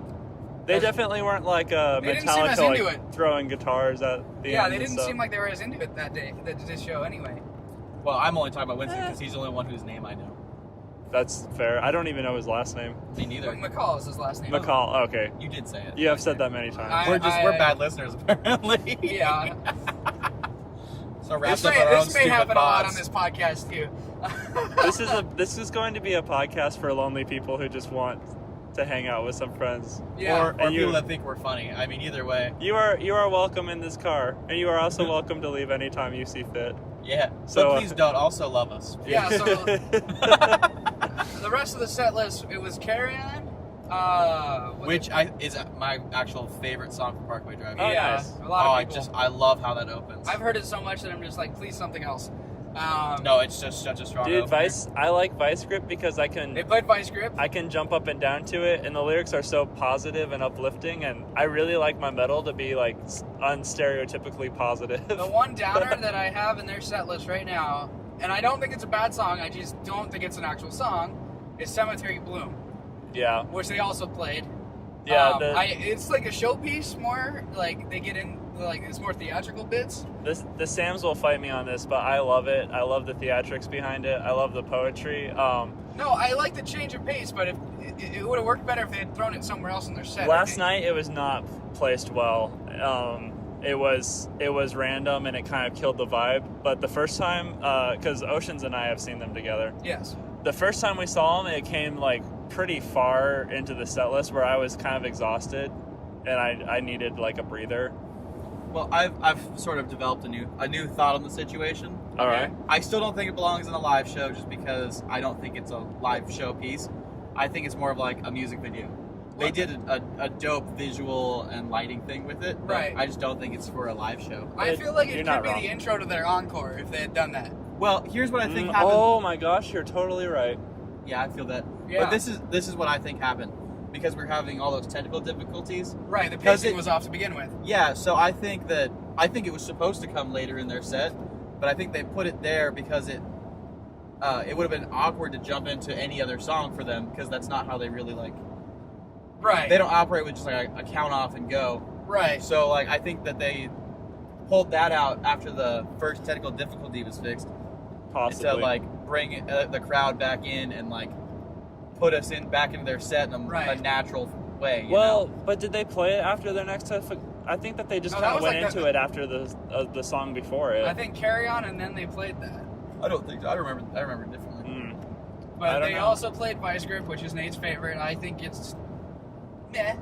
S3: They definitely weren't like
S4: They didn't seem as
S3: Metallica
S4: into
S3: like throwing guitars at the
S4: yeah,
S3: end.
S4: they
S3: and
S4: didn't
S3: stuff.
S4: seem like they were as into it that day, this show anyway.
S2: Well, I'm only talking about Winston because he's the only one whose name I know.
S3: That's fair. I don't even know his last name.
S2: Me neither.
S4: McCall is his last name.
S3: McCall. Okay.
S2: You did say it.
S3: You have said that many times.
S4: I-
S2: We're bad listeners apparently.
S4: Yeah.
S2: So wrapped up our own
S4: This may
S2: stupid
S4: happen a lot
S2: thoughts.
S4: on this podcast too.
S3: This is going to be a podcast for lonely people who just want to hang out with some friends.
S4: Yeah.
S2: Or
S3: And
S2: people
S3: you-
S2: that think we're funny. I mean, either way.
S3: You are welcome in this car, and you are also welcome to leave anytime you see fit.
S2: Yeah.
S3: So,
S2: But please don't. Also love us.
S4: Yeah, so the rest of the set list, it was Carry On.
S2: Which is my actual favorite song from Parkway Drive.
S3: Oh,
S4: yeah,
S3: nice.
S4: a lot of people.
S2: I love how that opens.
S4: I've heard it so much that I'm just like, please something else.
S2: No, it's just such a strong
S3: Dude,
S2: opener.
S3: I like Vice Grip because I can
S4: They played Vice Grip.
S3: jump up and down to it, and the lyrics are so positive and uplifting, and I really like my metal to be like unstereotypically positive.
S4: The one downer that I have in their set list right now, and I don't think it's a bad song, I just don't think it's an actual song, is Cemetery Bloom,
S3: Yeah,
S4: which they also played.
S3: yeah.
S4: It's like a showpiece more, like they get in, like it's more theatrical bits.
S3: The Sams will fight me on this, but I love it. I love the theatrics behind it. I love the poetry.
S4: No, I like the change of pace, but if it would have worked better if they had thrown it somewhere else in their set. I
S3: Last
S4: think.
S3: night it was not placed well. It was random and it kind of killed the vibe. But the first time, because Oceans and I have seen them together.
S4: Yes.
S3: The first time we saw them, it came like pretty far into the set list where I was kind of exhausted, and I needed like a breather.
S2: Well, I've sort of developed a new thought on the situation.
S3: All right.
S2: I still don't think it belongs in a live show just because I don't think it's a live show piece. I think it's more of like a music video. They did a dope visual and lighting thing with it, but
S4: Right.
S2: I just don't think it's for a live show.
S4: I feel like it
S3: You're
S4: could
S3: not
S4: be
S3: wrong.
S4: the intro to their encore if they had done that.
S2: Well, here's what I think happened.
S3: Oh my gosh, you're totally right.
S2: Yeah, I feel that.
S4: Yeah.
S2: But this is what I think happened because we're having all those technical difficulties.
S4: Right, the
S2: Because
S4: pacing
S2: it-
S4: was off to begin with.
S2: Yeah, so I think it was supposed to come later in their set, but I think they put it there because it would have been awkward to jump into any other song for them because that's not how they really like.
S4: Right.
S2: They don't operate with just like a count off and go.
S4: Right.
S2: So like I think that they pulled that out after the first technical difficulty was fixed
S3: Possibly.
S2: to like bring the crowd back in and like put us back into their set in a
S4: Right.
S2: natural way. you
S3: Well,
S2: know?
S3: but did they play it after their next set? I think that they just
S4: No,
S3: kind
S4: that
S3: of
S4: was
S3: went
S4: like
S3: into it after the song before it.
S4: I think Carry On and then they played that.
S2: I don't think I remember differently.
S3: Mm. I
S4: But
S3: don't
S4: they
S3: know.
S4: also played Vice Grip, which is Nate's favorite. I think it's meh.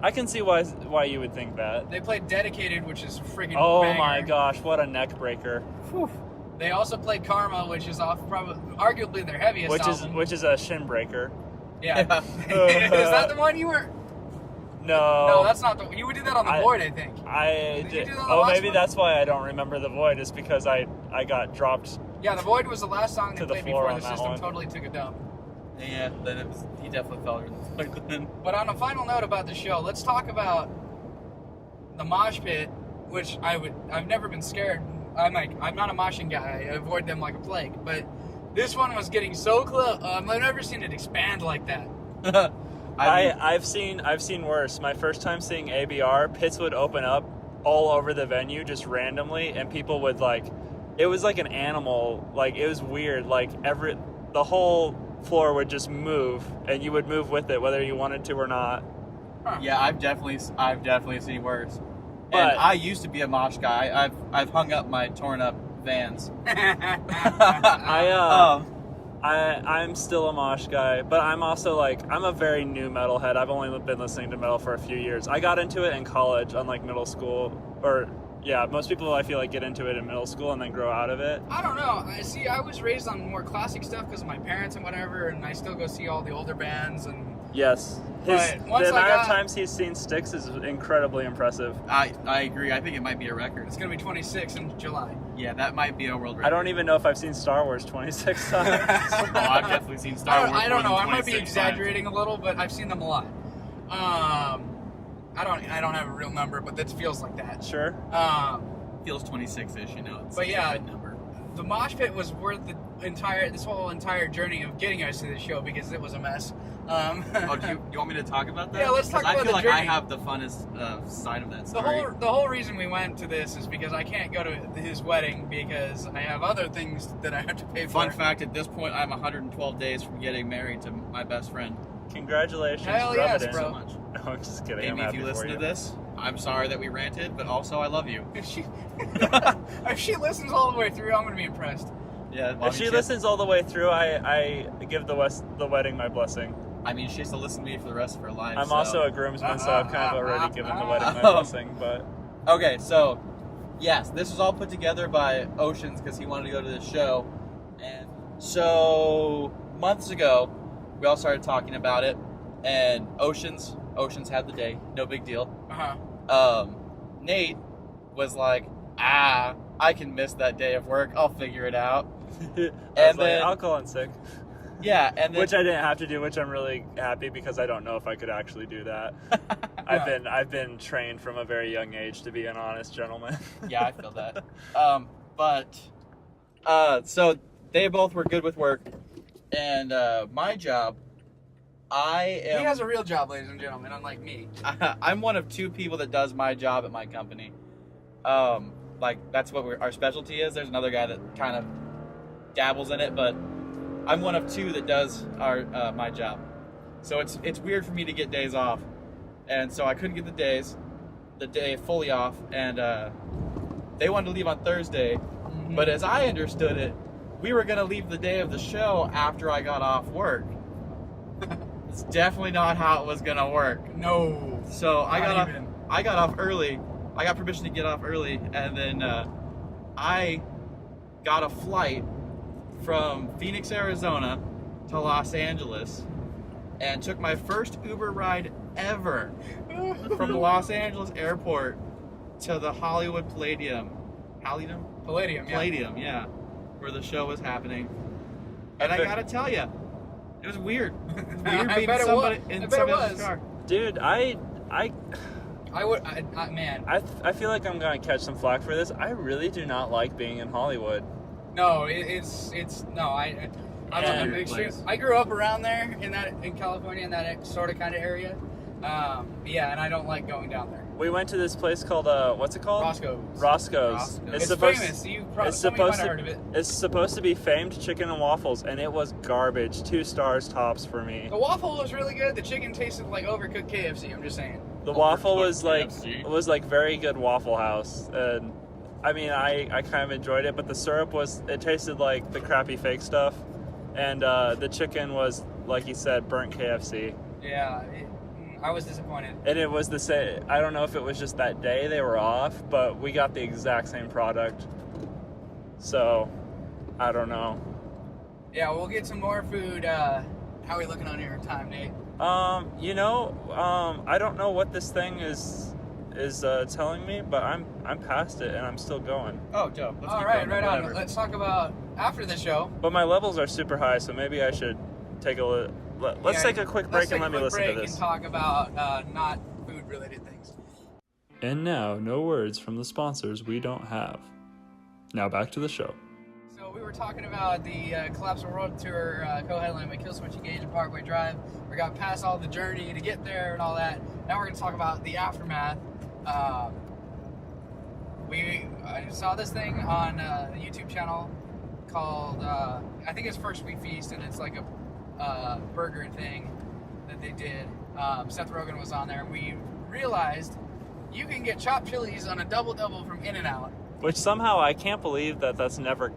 S3: I can see why you would think that.
S4: They played Dedicated, which is freaking
S3: Oh
S4: banger.
S3: my gosh, what a neck breaker!
S4: They also played Karma, which is arguably their heaviest album.
S3: Which is a shin breaker.
S4: Yeah. Is that the one you were?
S3: No,
S4: No, that's not the one. You did that on the
S3: I-
S4: Void, I think.
S3: I
S4: Did you
S3: did.
S4: do that on the
S3: Oh,
S4: last
S3: maybe
S4: one?
S3: that's why I don't remember the void. Is because I got dropped.
S4: Yeah, the Void was the last song they
S3: To the
S4: played
S3: floor
S4: before
S3: on
S4: the
S3: that
S4: system
S3: one.
S4: totally took a dump.
S2: Yeah, then he definitely fell in the toilet then.
S4: But on a final note about the show, let's talk about the mosh pit, which I've never been scared. I'm not a moshing guy. I avoid them like a plague. But this one was getting so close. I've never seen it expand like that.
S3: I've seen worse. My first time seeing ABR, pits would open up all over the venue just randomly, and people would like. It was like an animal. Like it was weird. Like the whole floor would just move, and you would move with it whether you wanted to or not.
S2: Yeah, I've definitely seen worse.
S3: But-
S2: And I used to be a mosh guy. I've hung up my torn up Vans.
S3: I'm still a mosh guy, but I'm also like I'm a very new metalhead. I've only been listening to metal for a few years. I got into it in college, unlike middle school, or yeah, most people I feel like get into it in middle school and then grow out of it.
S4: I don't know. I was raised on more classic stuff because of my parents and whatever, and I still go see all the older bands and.
S3: Yes,
S4: But
S3: the
S4: once I
S3: amount
S4: got-
S3: of times he's seen Styx is incredibly imprtive.
S2: I agree. I think it might be a record.
S4: It's gonna be 26 in July.
S2: Yeah, that might be a world record.
S3: I don't even know if I've seen Star Wars 26 times.
S2: Oh, I've definitely seen Star Wars.
S4: I don't know.
S2: more
S4: I
S2: than
S4: might be
S2: 26
S4: exaggerating a little, but I've seen them a lot. I don't have a real number, but that feels like that.
S3: Sure.
S2: times. Feels 26-ish, you know. It's
S4: But yeah.
S2: a good number.
S4: The mosh pit was worth this whole entire journey of getting us to this show because it was a mess.
S2: Oh, do you want me to talk about that?
S4: Yeah, let's talk
S2: 'Cause
S4: about
S2: I feel
S4: the
S2: like I
S4: journey.
S2: have the funnest side of that
S4: The
S2: story.
S4: whole reason we went to this is because I can't go to his wedding because I have other things that I have to pay for.
S2: Fun fact: at this point, I'm 112 days from getting married to my best friend.
S3: Congratulations.
S4: Hell
S3: rub
S4: yes,
S3: it in.
S4: bro.
S2: So much.
S3: No, I'm just kidding. I'm
S2: Amy, if
S3: happy
S2: you
S3: for
S2: listen
S3: you.
S2: to this, I'm sorry that we ranted, but also I love you.
S4: If she listens all the way through, I'm gonna be impressed.
S2: Yeah.
S3: If she listens all the way through, I give the wedding my blessing.
S2: I mean, she has to listen to me for the rest of her life.
S3: I'm
S2: so.
S3: also a groomsman, so I've kind of already given the wedding my blessing. But
S2: okay, so yes, this was all put together by Oceans because he wanted to go to this show, and so months ago we all started talking about it, and Oceans had the day, no big deal. Nate was like, I can miss that day of work, I'll figure it out.
S3: and then I'll call in sick.
S2: Yeah, and then,
S3: which I didn't have to do, which I'm really happy because I don't know if I could actually do that. I've been trained from a very young age to be an honest gentleman.
S2: Yeah, I feel that. So they both were good with work, and my job, he
S4: has a real job, ladies and gentlemen, unlike me.
S2: I'm one of 2 people that does my job at my company. Like that's what our specialty is. There's another guy that kind of dabbles in it, but I'm one of 2 that does my job. So it's weird for me to get days off, and so I couldn't get the day fully off, and they wanted to leave on Thursday. Mm-hmm. But as I understood it, we were gonna leave the day of the show after I got off work. It's definitely not how it was gonna work.
S4: No.
S2: So I got off early. I got permission to get off early, and then I got a flight from Phoenix, Arizona to Los Angeles, and took my first Uber ride ever from the Los Angeles airport to the Hollywood Palladium. Palladium, yeah, where the show was happening. And I gotta tell you, it was weird. It was weird being in somebody else's car.
S3: Dude, I feel like I'm gonna catch some flack for this. I really do not like being in Hollywood.
S4: No, I grew up around there in California in that sort of kind of area. Yeah, and I don't like going down there.
S3: We went to this place called what's it called?
S4: Roscoe's. It's famous. Somebody might have heard of it.
S3: It's supposed to be famed chicken and waffles, and it was garbage. 2 stars tops for me.
S4: The waffle was really good. The chicken tasted like overcooked KFC. I'm just saying.
S3: The waffle was like very good Waffle House, and I mean I kind of enjoyed it, but the syrup it tasted like the crappy fake stuff, and the chicken was, like you said, burnt KFC.
S4: Yeah. I was disappointed.
S3: And it was the same. I don't know if it was just that day they were off, but we got the exact same product. So, I don't know.
S4: Yeah, we'll get some more food. How are we looking on your time, Nate?
S3: I don't know what this thing is telling me, but I'm past it and I'm still going.
S2: Oh, dope.
S4: All right, right on. Let's talk about after the show.
S3: But my levels are super high, so maybe I should take a look. Let's take a quick break and let me listen to this.
S4: And talk about not food-related things.
S3: And now, no words from the sponsors we don't have. Now back to the show.
S4: So we were talking about the Collapsible World Tour co-headline with Killswitch Engage and Parkway Drive. We got past all the journey to get there and all that. Now we're going to talk about the aftermath. I saw this thing on a YouTube channel called, I think it's First Week Feast, and it's like a burger thing that they did. Seth Rogen was on there. We realized you can get chopped chilies on a double-double from In-N-Out.
S3: Which somehow I can't believe that's never...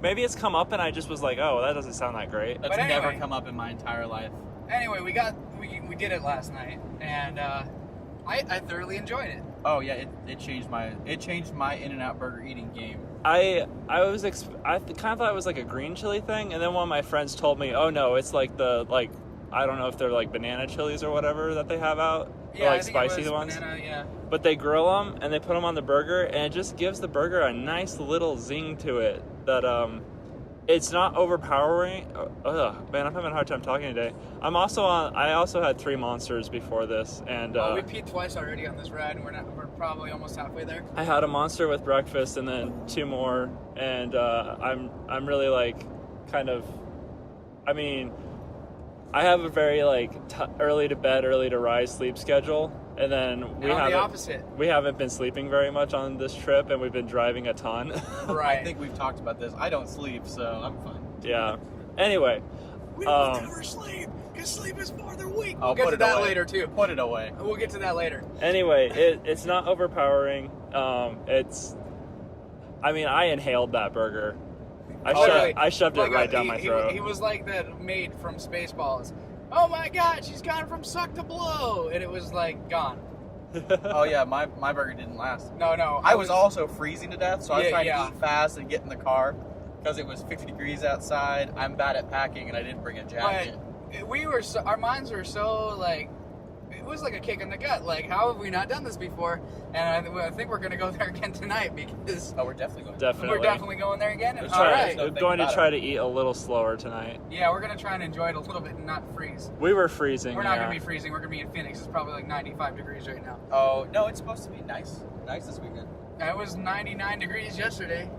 S3: Maybe it's come up and I just was like, oh, that doesn't sound that great.
S2: That's never come up in my entire life.
S4: Anyway, we did it last night, and I thoroughly enjoyed it.
S2: Oh yeah, it changed my In-N-Out burger eating game.
S3: I kind of thought it was like a green chili thing, and then one of my friends told me, oh no, it's like I don't know if they're like banana chilies or whatever that they have out.
S4: Yeah,
S3: like spicy ones.
S4: Banana, yeah.
S3: But they grill them and they put them on the burger, and it just gives the burger a nice little zing to it that it's not overpowering. Man, I'm having a hard time talking today. I also had 3 Monsters before this, and
S4: we peed twice already on this ride, and we're probably almost halfway there.
S3: I had a Monster with breakfast and then 2 more, and I'm really like kind of, I mean, I have a very like early to bed, early to rise sleep schedule, and then
S4: we
S3: haven't been sleeping very much on this trip, and we've been driving a ton.
S2: Right. I think we've talked about this. I don't sleep, so I'm fine.
S3: Yeah. Anyway,
S4: we don't ever sleep Cause sleep is for the weak.
S2: Oh,
S4: We'll get
S2: put
S4: to
S2: it
S4: that
S2: away.
S4: later too.
S2: Put it away.
S4: We'll get to that later.
S3: Anyway, it's not overpowering. I inhaled that burger. I shoved it right down my throat.
S4: He was like that maid from Spaceballs. Oh my God, she's gone from suck to blow, and it was like gone.
S2: Oh yeah, my burger didn't last.
S4: No.
S2: I was also freezing to death, so I was trying
S4: Yeah.
S2: to eat fast and get in the car because it was 50 degrees outside. I'm bad at packing, and I didn't bring a jacket.
S4: But our minds were so like, it was like a kick in the gut. Like, how have we not done this before? And I think we're gonna go there again tonight because
S2: Oh, we're definitely going.
S3: Definitely.
S4: we're definitely going there again.
S3: We're
S4: All right.
S3: going to try to eat a little slower tonight.
S4: Yeah, we're gonna try and enjoy it a little bit and not freeze.
S3: We were freezing.
S4: We're not gonna be freezing. We're gonna be in Phoenix. It's probably like 95 degrees right now.
S2: Oh no, it's supposed to be nice this weekend.
S4: It was 99 degrees yesterday.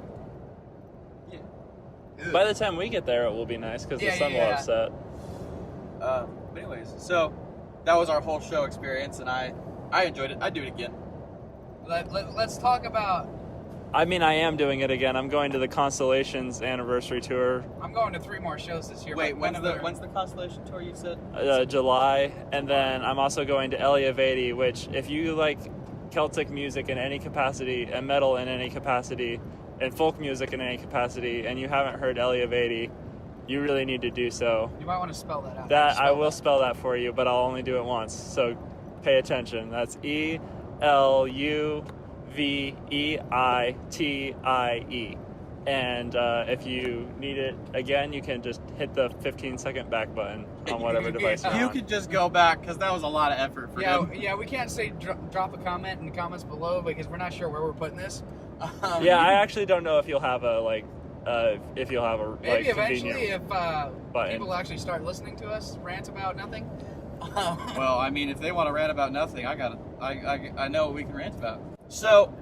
S2: Yeah.
S3: By the time we get there, it will be nice because the sun will have set.
S2: But anyways, so that was our whole show experience, and I enjoyed it. I'd do it again.
S4: Let's talk about.
S3: I am doing it again. I'm going to the Constellations anniversary tour,
S4: I'm going to 3 more shows this year.
S2: Wait,
S4: but
S2: when's the Constellation tour you said?
S3: July, and then I'm also going to Eliavati, which if you like Celtic music in any capacity, and metal in any capacity, and folk music in any capacity, and you haven't heard Eliavati, you really need to do so.
S4: You might want to spell that out.
S3: I will spell that for you, but I'll only do it once, so pay attention. That's Eluveitie. And if you need it again, you can just hit the 15-second back button on whatever device you're
S2: You
S3: on.
S2: could just go back because that was a lot of effort for him.
S4: Yeah, we can't say drop a comment in the comments below because we're not sure where we're putting this.
S3: Yeah, I actually don't know if you'll have a
S4: Maybe eventually
S3: convenient
S4: if
S3: button.
S4: people actually start listening to us rant about nothing.
S2: Well, I mean, if they want to rant about nothing, I know what we can rant about. So,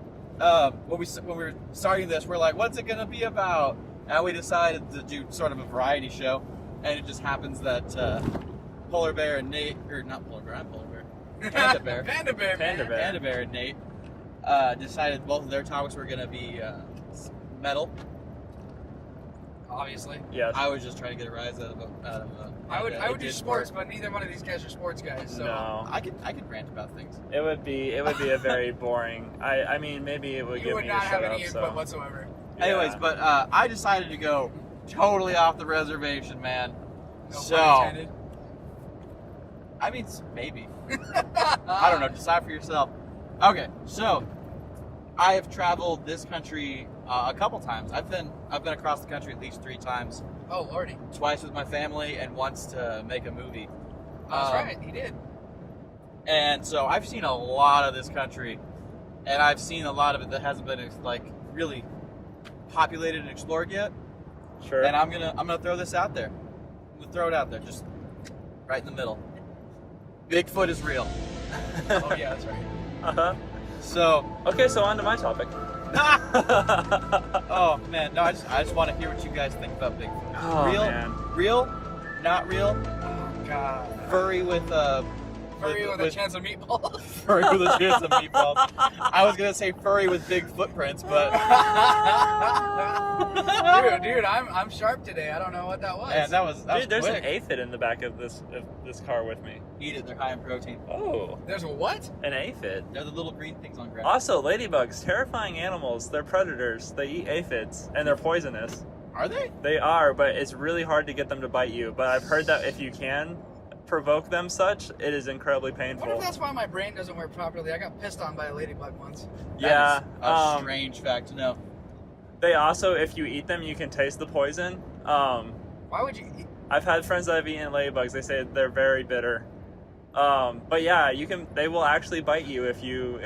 S2: when we were starting this, we're like, what's it gonna be about? And we decided to do sort of a variety show, and it just happens that Polar Bear and Nate, or not Polar Bear, I'm Polar Bear, Panda Bear,
S4: Panda Bear, man.
S2: Panda Bear and Nate decided both of their topics were gonna be metal.
S4: Obviously.
S3: Yes.
S2: I was just trying to get a rise out of
S4: I would do sports, but neither one of these guys are sports guys. So.
S3: No.
S2: I could rant about things.
S3: It would be a very boring. I mean, maybe it would
S4: You
S3: get
S4: would
S3: me
S4: not
S3: to
S4: have
S3: shut
S4: any
S3: up.
S4: input
S3: So.
S4: whatsoever.
S3: Yeah.
S2: Anyways, but I decided to go totally off the reservation, man.
S4: No
S2: So,
S4: pun intended.
S2: I mean, maybe. I don't know. Decide for yourself. Okay, so I have traveled this country a couple times. I've been across the country at least 3 times.
S4: Oh lordy,
S2: Twice with my family and once to make a movie.
S4: that's right, he did.
S2: And so I've seen a lot of this country, and I've seen a lot of it that hasn't been like really populated and explored yet.
S3: Sure.
S2: And I'm gonna throw this out there. I'm gonna throw it out there, just right in the middle. Bigfoot is real.
S4: Oh yeah, that's right.
S3: Uh-huh.
S2: So,
S3: Okay, so on to my topic.
S2: oh man, no, I just want to hear what you guys think about Bigfoot.
S3: Oh,
S2: real,
S3: man.
S2: real, not real,
S4: Oh god.
S2: furry with a
S4: chance of meatballs.
S2: furry with a chance of meatballs. I was gonna say furry with big footprints, but
S4: dude, I'm sharp today. I don't know what that was.
S2: man, that was
S3: Dude, there's
S2: quick.
S3: an aphid in the back of this car with me.
S2: Eat it; they're high in protein.
S3: Oh,
S4: There's a what?
S3: an aphid.
S2: They're the little green things on ground.
S3: Also, ladybugs, terrifying animals. They're predators. They eat aphids, and they're poisonous.
S2: Are they?
S3: They are, but it's really hard to get them to bite you. But I've heard that if you can provoke them such, it is incredibly
S4: I wonder
S3: painful.
S4: if that's why my brain doesn't work properly. I got pissed on by a ladybug once.
S3: Yeah.
S2: That is a strange fact to know.
S3: They also, if you eat them, you can taste the poison.
S4: Why would you eat?
S3: I've had friends that have eaten ladybugs. They say they're very bitter. But yeah, they will actually bite you if you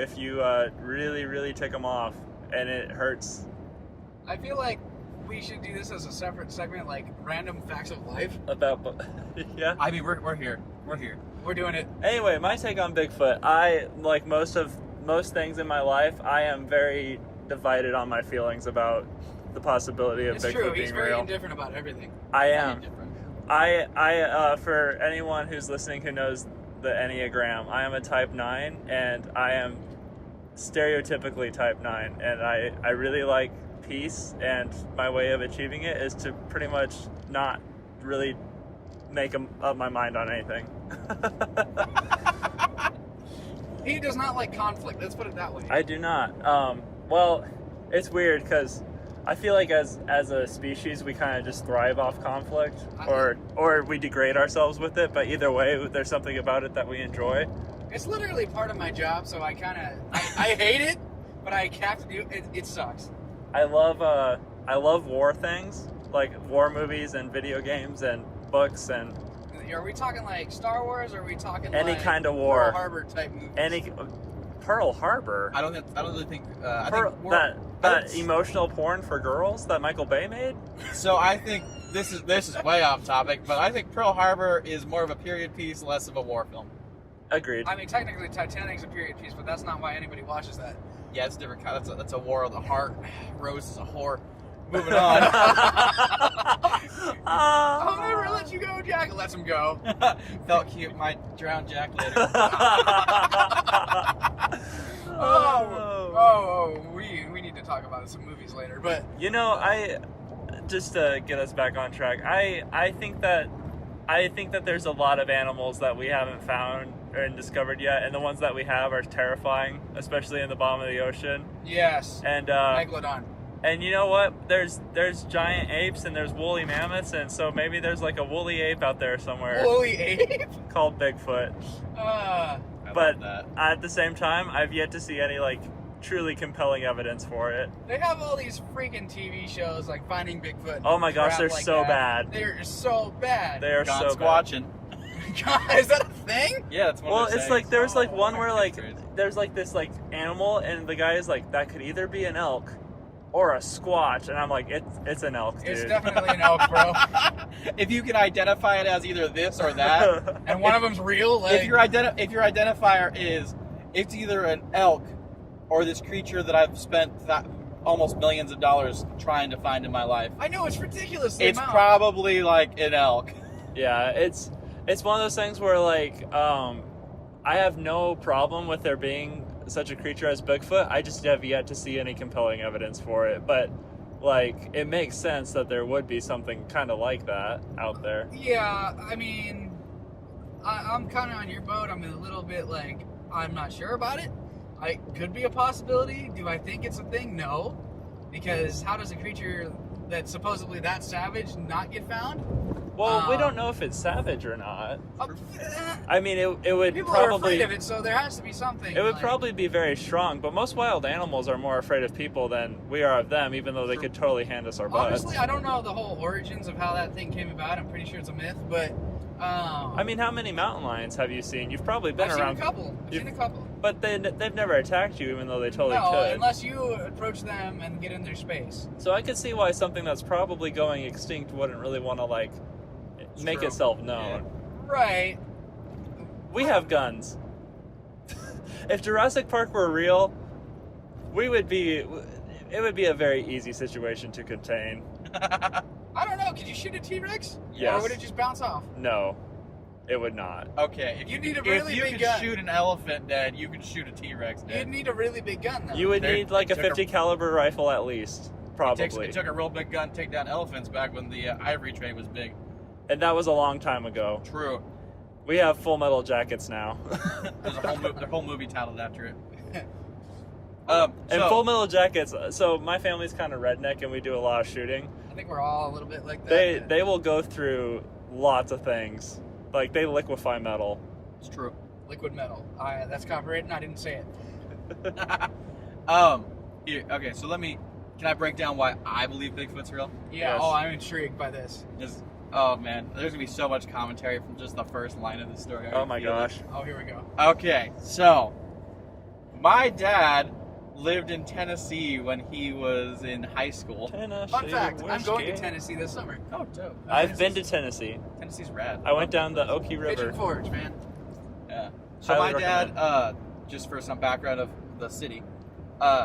S3: really, really tick them off, and it hurts.
S4: I feel like we should do this as a separate segment, like random facts of life.
S3: Yeah.
S2: I mean, we're here. We're here.
S4: We're doing it.
S3: Anyway, my take on Bigfoot. I, like most things in my life, I am very divided on my feelings about the possibility of
S4: It's
S3: Bigfoot
S4: true.
S3: being
S4: He's very
S3: real.
S4: indifferent about everything.
S3: I
S2: Very
S3: am.
S2: different.
S3: I for anyone who's listening who knows the Enneagram, I am a type 9, and I am stereotypically type 9, and I really like peace, and my way of achieving it is to pretty much not really make up my mind on anything.
S4: He does not like conflict. Let's put it that way.
S3: I do not. Well, it's weird because I feel like as a species we kind of just thrive off conflict, or we degrade ourselves with it. But either way, there's something about it that we enjoy.
S4: It's literally part of my job, so I hate it, but I have to do it. It sucks.
S3: I love war things, like war movies and video games and books and.
S4: Are we talking like Star Wars, or are we talking
S3: any
S4: like
S3: kind of war?
S4: Pearl Harbor type movies?
S3: Pearl Harbor.
S2: I don't really think.
S3: That emotional porn for girls that Michael Bay made.
S2: So I think this is way off topic, but I think Pearl Harbor is more of a period piece, less of a war film.
S3: Agreed.
S4: I mean, technically Titanic's a period piece, but that's not why anybody watches that.
S2: Yeah, it's a different kind. That's a war of the heart. Rose is a whore. Moving on.
S4: I'll never let you go, Jack. Lets him go.
S2: Felt cute. Might drown Jack later.
S4: We need to talk about some movies later. But
S3: I just to get us back on track. I think that there's a lot of animals that we haven't found and discovered yet, and the ones that we have are terrifying, especially in the bottom of the ocean.
S4: yes,
S3: And
S4: Megalodon.
S3: and you know what? There's giant apes and there's woolly mammoths, and so maybe there's like a woolly ape out there somewhere
S4: Woolly ape.
S3: called Bigfoot.
S2: I
S3: But
S2: love that.
S3: at the same time, I've yet to see any like truly compelling evidence for it.
S4: They have all these freaking TV shows like Finding Bigfoot.
S3: Oh my gosh,
S4: crap
S3: they're
S4: like
S3: so
S4: that.
S3: bad.
S4: They're so bad.
S3: They are
S2: Gone
S3: so bad.
S2: squatching.
S4: God, is that a thing?
S2: Yeah, that's one
S3: Well,
S2: of those
S3: it's like
S2: sayings.
S3: there's like one where like
S2: Crazy.
S3: there's like this like animal, and the guy is like, that could either be an elk or a squatch, and I'm like, it's an elk, dude.
S4: It's definitely an elk, bro.
S2: If you can identify it as either this or that,
S4: And one of them's real. Like,
S2: if your identifier is it's either an elk or this creature that I've spent almost millions of dollars trying to find in my life,
S4: I know it's ridiculous.
S2: it's probably like an elk.
S3: Yeah, it's one of those things where like I have no problem with there being such a creature as Bigfoot. I just have yet to see any compelling evidence for it, but like it makes sense that there would be something kind of like that out there.
S4: Yeah, I mean, I'm kind of on your boat. I'm a little bit like, I'm not sure about it. It could be a possibility. Do I think it's a thing? No. Because how does a creature that's supposedly that savage not get found?
S3: Well, we don't know if it's savage or not. I mean, it would
S4: People are
S3: probably
S4: afraid of it, so there has to be something.
S3: it would
S4: like-
S3: probably be very strong, but most wild animals are more afraid of people than we are of them, even though they could totally hand us our butts.
S4: Honestly, I don't know the whole origins of how that thing came about. I'm pretty sure it's a myth, but
S3: I mean, how many mountain lions have you seen? You've probably been
S4: I've
S3: around,
S4: seen a couple.
S3: but they've never attacked you, even though they totally
S4: No,
S3: could.
S4: unless you approach them and get in their space.
S3: So I could see why something that's probably going extinct wouldn't really want to like make
S2: true.
S3: itself known.
S4: Right.
S3: We have guns. If Jurassic Park were real, it would be a very easy situation to contain.
S4: I don't know. Could you shoot a T-Rex?
S3: Yes.
S4: Or would it just bounce off?
S3: No, it would not.
S2: Okay, if
S4: You need a really big gun.
S2: shoot an elephant dead, you can shoot a T-Rex dead.
S4: You'd need a really big gun, though.
S3: You would
S2: There-
S3: need like a
S2: it took a-
S3: 50 caliber rifle at least, probably.
S2: It took a real big gun to take down elephants back when the ivory trade was big.
S3: And that was a long time ago.
S2: True.
S3: We have Full Metal Jackets now.
S2: There's a whole movie titled after it.
S3: And
S2: So-
S3: Full Metal Jackets, so my family's kind of redneck and we do a lot of shooting.
S4: I think we're all a little bit like that.
S3: They will go through lots of things. Like they liquefy metal.
S2: It's true.
S4: Liquid metal. That's copyrighted, and I didn't say it.
S2: Here, okay, so can I break down why I believe Bigfoot's real?
S4: Yeah.
S3: Yes.
S4: Oh, I'm intrigued by this.
S2: Oh man, there's gonna be so much commentary from just the first line of the story. I
S3: Oh my
S2: feel it.
S3: gosh.
S4: Oh, here we go.
S2: Okay, so my dad lived in Tennessee when he was in high school.
S4: Fun fact: I'm going to Tennessee this summer.
S2: Oh, dope.
S3: I've been to Tennessee.
S2: Tennessee's rad.
S3: I went down the Okie
S4: Pigeon
S3: River.
S4: Forge, man.
S2: Yeah. So
S3: Highly
S2: my dad, just for some background of the city,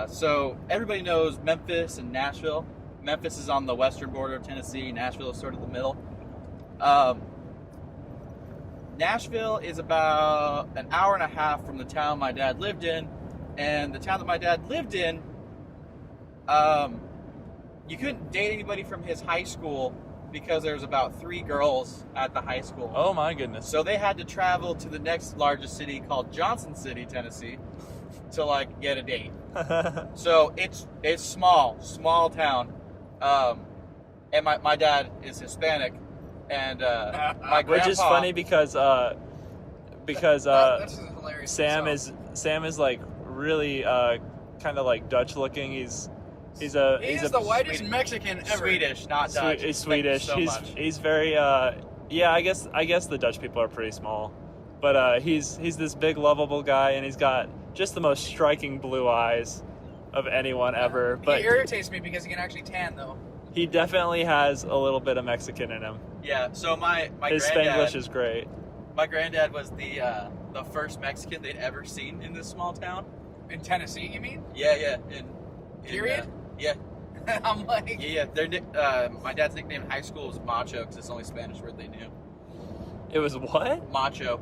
S2: so everybody knows Memphis and Nashville. Memphis is on the western border of Tennessee. Nashville is sort of the middle. Nashville is about an hour and a half from the town my dad lived in, and the town that my dad lived in, you couldn't date anybody from his high school because there was about 3 girls at the high school.
S3: Oh my goodness.
S2: So they had to travel to the next largest city called Johnson City, Tennessee, to like get a date. So it's small town, and my dad is Hispanic, and my grandpa.
S3: Which is funny because
S4: That's hilarious.
S3: Sam is like really kind of like Dutch looking. He's
S4: the whitest Mexican ever.
S2: Swedish, not Dutch.
S3: He's Swedish.
S2: Thank you so much.
S3: He's very yeah. I guess the Dutch people are pretty small, but he's this big lovable guy, and he's got just the most striking blue eyes of anyone ever. But
S4: he irritates me because he can actually tan though.
S3: he definitely has a little bit of Mexican in him.
S2: Yeah. So my
S3: His
S2: granddad,
S3: Spanglish is great.
S2: my granddad was the first Mexican they'd ever seen in this small town.
S4: In Tennessee, you mean?
S2: Yeah.
S4: Period?
S2: Yeah.
S4: I'm like...
S2: Yeah. My dad's nickname in high school was Macho because it's the only Spanish word they knew.
S3: It was what?
S2: Macho.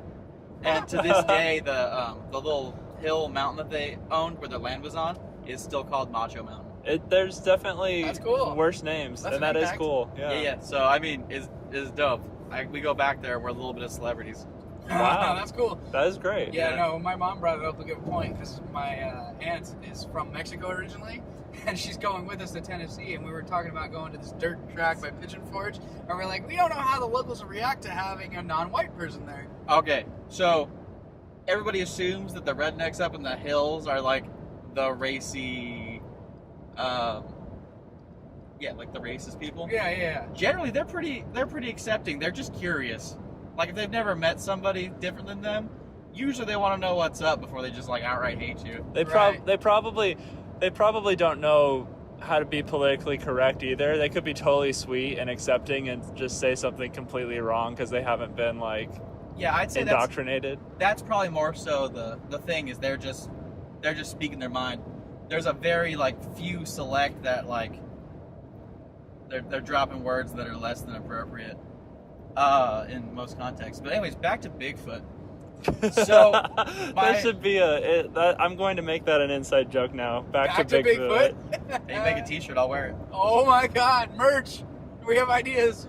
S2: And to this day, the little hill mountain that they owned where their land was on is still called Macho Mountain.
S3: There's definitely
S4: That's cool.
S3: worse names,
S4: That's
S3: and
S4: an
S3: that is
S4: impact.
S3: cool.
S2: Yeah. So I mean, is dope. We go back there and we're a little bit of celebrities.
S3: Wow.
S4: That's cool.
S3: That is great.
S4: Yeah, no, my mom brought it up a good point because my aunt is from Mexico originally, and she's going with us to Tennessee, and we were talking about going to this dirt track by Pigeon Forge, and we're like, we don't know how the locals will react to having a non-white person there.
S2: Okay, so everybody assumes that the rednecks up in the hills are like the racy, like the racist people.
S4: Yeah.
S2: Generally, they're pretty accepting. They're just curious. Like if they've never met somebody different than them, usually they want to know what's up before they just like outright hate you.
S3: They probably don't know how to be politically correct either. They could be totally sweet and accepting and just say something completely wrong because they haven't been like
S2: Yeah, I'd say
S3: indoctrinated.
S2: that's probably more so the thing is they're just speaking their mind. There's a very like few select that like they're dropping words that are less than appropriate in most contexts. But anyways, back to Bigfoot. So
S3: that should be I'm going to make that an inside joke now. Back to Bigfoot.
S2: Hey, you make a t-shirt, I'll wear it.
S4: Oh my God, merch! We have ideas.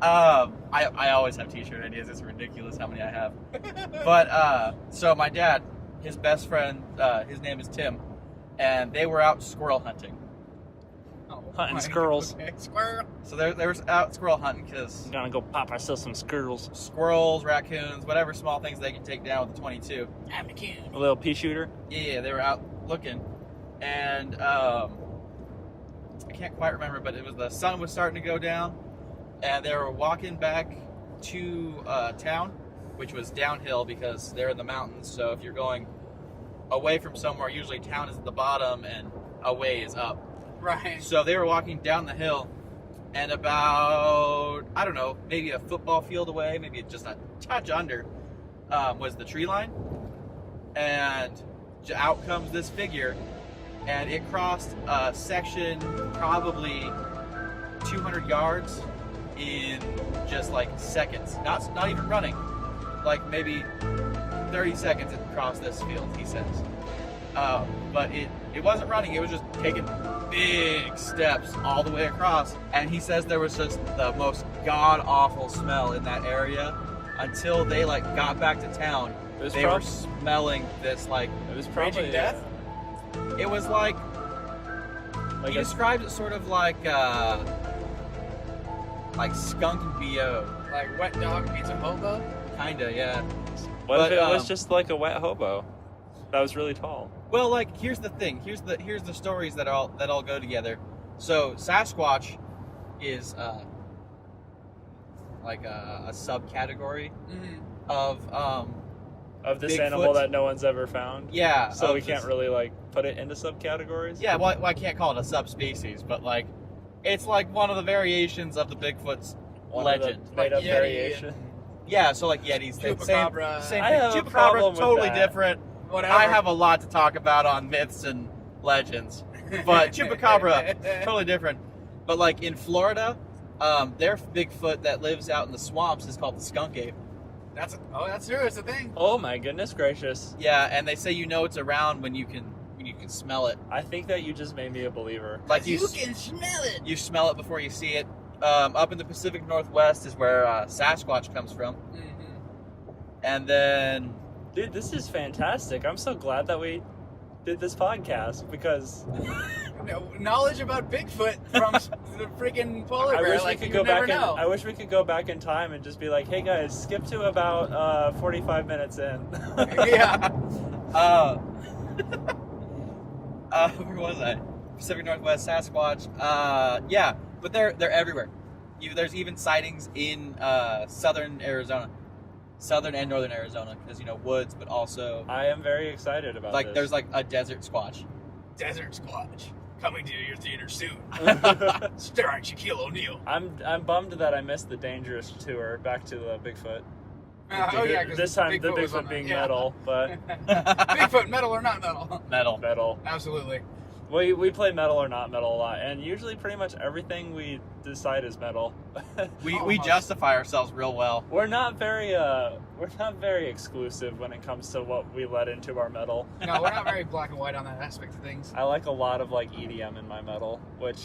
S2: I always have t-shirt ideas. It's ridiculous how many I have. But so my dad, his best friend, his name is Tim, and they were out squirrel hunting.
S3: Hunting squirrels.
S4: Okay. Squirrel.
S2: So they were out squirrel hunting because
S3: I'm gonna go pop ourselves some squirrels.
S2: squirrels, raccoons, whatever small things they can take down with the 22.
S4: I'm a kid.
S3: A little pea shooter.
S2: Yeah, they were out looking, and I can't quite remember, but it was the sun was starting to go down, and they were walking back to town, which was downhill because they're in the mountains. So if you're going away from somewhere, usually town is at the bottom and away is up.
S4: Right.
S2: So they were walking down the hill, and about, I don't know, maybe a football field away, maybe just a touch under, was the tree line. And out comes this figure, and it crossed a section probably 200 yards in just like seconds. Not even running. Like maybe 30 seconds it crossed this field, he says. But it wasn't running, it was just taking big steps all the way across. And he says there was just the most god-awful smell in that area until they like got back to town. They were smelling this like...
S3: It was probably
S4: Raging death?
S2: It was like he described it sort of like skunk and BO.
S4: Like wet dog meets a hobo?
S2: Kinda, yeah.
S3: What if it was just like a wet hobo that was really tall?
S2: Well, like here's the thing. Here's the stories that all go together. So Sasquatch is like a subcategory of
S3: this
S2: Bigfoot.
S3: animal that no one's ever found.
S2: Yeah.
S3: So we can't really like put it into subcategories.
S2: Yeah, well, I can't call it a subspecies, but like it's like one of the variations of the Bigfoot's legend.
S3: Made up
S4: Yeti
S3: variation.
S2: Yeah, so like Yetis,
S4: Chupacabra.
S2: same
S3: I
S2: thing.
S3: have a
S2: Chupacabra
S3: problem with
S2: totally
S3: that.
S2: different.
S4: Whatever.
S2: I have a lot to talk about on myths and legends, but Chupacabra totally different. But like in Florida, their Bigfoot that lives out in the swamps is called the skunk ape.
S4: That's true. It's a thing.
S3: Oh my goodness gracious!
S2: Yeah, and they say you know it's around when you can smell it.
S3: I think that you just made me a believer.
S2: Like you
S4: can smell it.
S2: you smell it before you see it. Up in the Pacific Northwest is where Sasquatch comes from.
S4: Mm-hmm.
S2: And then...
S3: Dude, this is fantastic. I'm so glad that we did this podcast because
S4: knowledge about Bigfoot from the freaking polar bear.
S3: I wish we could go back in time and just be like, hey guys, skip to about 45 minutes in.
S4: Yeah.
S2: Where was I? Pacific Northwest, Sasquatch. Yeah, but they're everywhere. There's even sightings in southern Arizona. Southern and northern Arizona, because, woods, but also...
S3: I am very excited about this.
S2: There's, a desert squatch.
S4: Desert Squatch. Coming to your theater soon. Starring Shaquille O'Neal.
S3: I'm bummed that I missed the Dangerous tour back to the Bigfoot. This time
S4: Bigfoot
S3: the
S4: was on
S3: Bigfoot being
S4: that,
S3: metal, but...
S4: Bigfoot, metal or not metal?
S2: Metal.
S4: Absolutely.
S3: We play metal or not metal a lot, and usually pretty much everything we decide is metal.
S2: We justify ourselves real well.
S3: We're not very exclusive when it comes to what we let into our metal.
S4: No, we're not very black and white on that aspect of things.
S3: I like a lot of EDM in my metal, which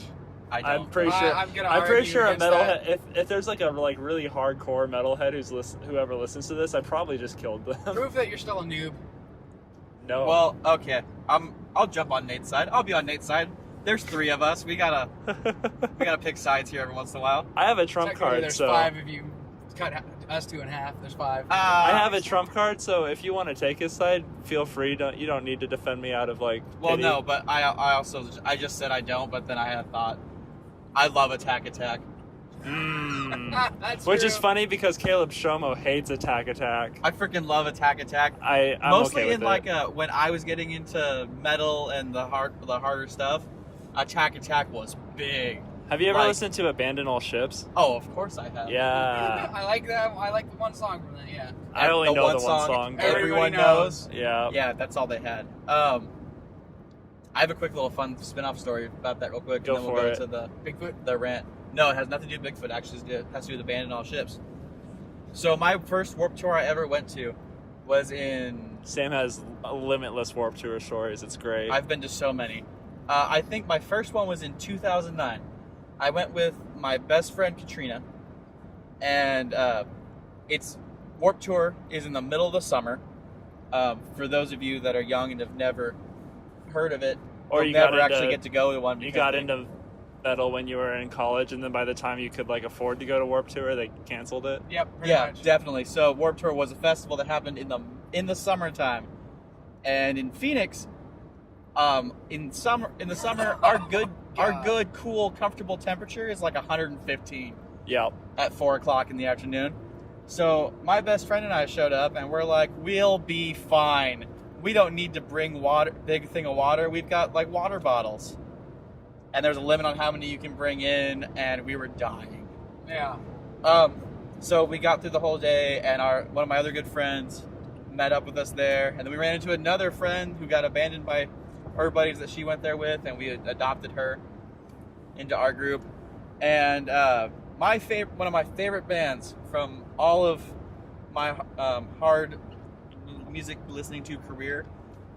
S2: I don't.
S3: I'm pretty sure.
S4: I'm
S3: pretty sure a
S4: metalhead.
S3: metalhead. If there's a really hardcore metalhead whoever listens to this, I probably just killed them.
S4: Prove that you're still a noob.
S3: No.
S2: Well, okay. I'll jump on Nate's side. I'll be on Nate's side. There's 3 of us. We gotta pick sides here every once in a while.
S3: I have a trump
S4: Technically,
S3: card,
S4: there's
S3: so
S4: 5 of you. Cut us 2 in half. There's 5.
S3: I have a trump card, so if you want to take his side, feel free. You don't need to defend me out of
S2: Well,
S3: pity.
S2: no, but I just said I don't, but then I had thought I love Attack.
S4: That's
S3: Which
S4: true.
S3: is funny because Caleb Shomo hates Attack.
S2: I freaking love Attack.
S3: I'm
S2: Mostly
S3: okay
S2: in
S3: with it.
S2: when I was getting into metal and the harder stuff, Attack was big.
S3: Have you ever listened to Abandon All Ships?
S2: Oh, of course I have.
S3: Yeah.
S4: I like that. I like the one song from that. Yeah.
S3: I only know the one song. But
S2: Everyone
S4: Everybody
S2: knows.
S3: yeah.
S2: Yeah, that's all they had. I have a quick little fun spin-off story about that real quick,
S3: Go
S2: and then
S3: for
S2: we'll
S3: it.
S2: go to
S4: Bigfoot.
S2: the rant. No, it has nothing to do with Bigfoot. Actually, it has to do with Abandon All Ships. So my first Warped Tour I ever went to was in...
S3: Sam has limitless Warped Tour stories. It's great.
S2: I've been to so many. I think my first one was in 2009. I went with my best friend Katrina, and it's Warped Tour is in the middle of the summer. For those of you that are young and have never heard of it,
S3: Or
S2: you'll
S3: you got
S2: never
S3: into-
S2: actually get to go to one.
S3: You
S2: because
S3: got
S2: they-
S3: into metal when you were in college, and then by the time you could afford to go to Warped Tour, they canceled it.
S4: Yep. Pretty
S2: Yeah,
S4: much.
S2: definitely. So Warped Tour was a festival that happened in the summertime, and in Phoenix, in the summer, our good, cool, comfortable temperature is 115
S3: Yep.
S2: at 4:00 in the afternoon. So my best friend and I showed up, and we're like, we'll be fine. We don't need to bring big thing of water. We've got water bottles, and there's a limit on how many you can bring in, and we were dying.
S4: Yeah.
S2: So we got through the whole day, and one of my other good friends met up with us there, and then we ran into another friend who got abandoned by her buddies that she went there with, and we adopted her into our group. And one of my favorite bands from all of my hard music listening to career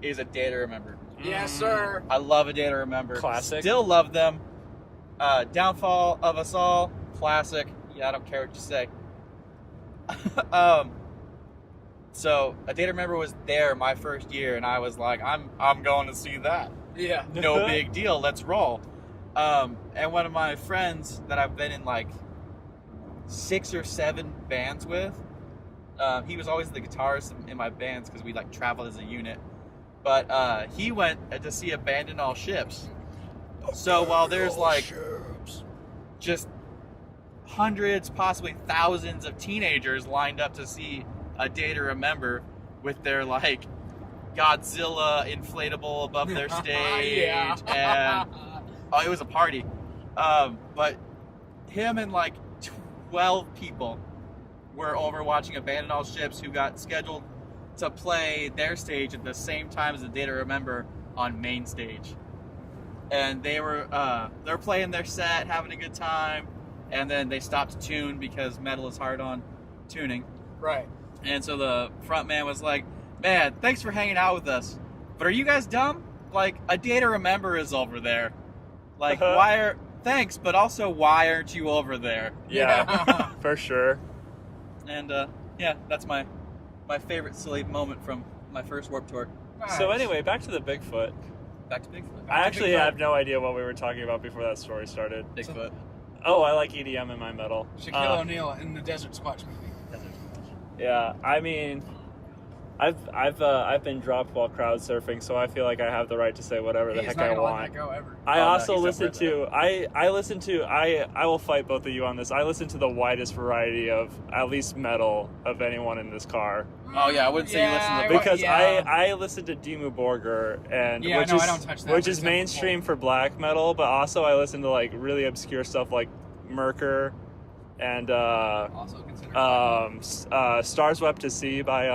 S2: is A Day to Remember.
S4: Yes, sir.
S2: I love A Day to Remember.
S3: Classic.
S2: Still love them. Downfall of Us All, classic. Yeah, I don't care what you say. So A Day to Remember was there my first year, and I was like, I'm going to see that.
S4: Yeah.
S2: No big deal. Let's roll. And one of my friends that I've been in 6 or 7 bands with, he was always the guitarist in my bands because we traveled as a unit. But he went to see Abandon All Ships. So while there's just hundreds, possibly thousands of teenagers lined up to see A Day to Remember with their Godzilla inflatable above their stage,
S4: Yeah.
S2: and it was a party. But him and 12 people were over watching Abandon All Ships, who got scheduled to play their stage at the same time as A Day to Remember on main stage. And they're playing their set, having a good time, and then they stopped to tune because metal is hard on tuning.
S4: Right.
S2: And so the front man was like, "Man, thanks for hanging out with us, but are you guys dumb? A Day to Remember is over there. Why are thanks, but also why aren't you over there?
S3: Yeah, for sure.
S2: And yeah, that's my favorite silly moment from my first Warped Tour.
S3: So anyway, back to the Bigfoot.
S2: Back to Bigfoot.
S3: I actually
S4: Bigfoot.
S3: have no idea what we were talking about before that story started.
S2: Bigfoot.
S3: Oh, I like EDM in my metal.
S4: Shaquille O'Neal in the Desert Squatch movie.
S3: Yeah, I mean, I've been dropped while crowd surfing, so I feel like I have the right to say whatever the
S4: He's
S3: heck
S4: not
S3: I
S4: gonna
S3: want.
S4: let that go ever.
S3: I
S2: Oh, no,
S3: also
S2: he's
S3: listen
S2: up for
S3: to I will fight both of you on this. I listen to the widest variety of at least metal of anyone in this car
S2: Oh yeah, I wouldn't say you listen to the
S3: because
S4: yeah.
S3: I listen to Dimmu Borgir and
S4: Yeah,
S3: which
S4: no,
S3: is
S4: I don't touch that.
S3: which
S4: But
S3: is
S4: it's
S3: mainstream for black metal, but also I listen to like really obscure stuff like Merker and
S4: Also considered.
S3: Stars Wept to See by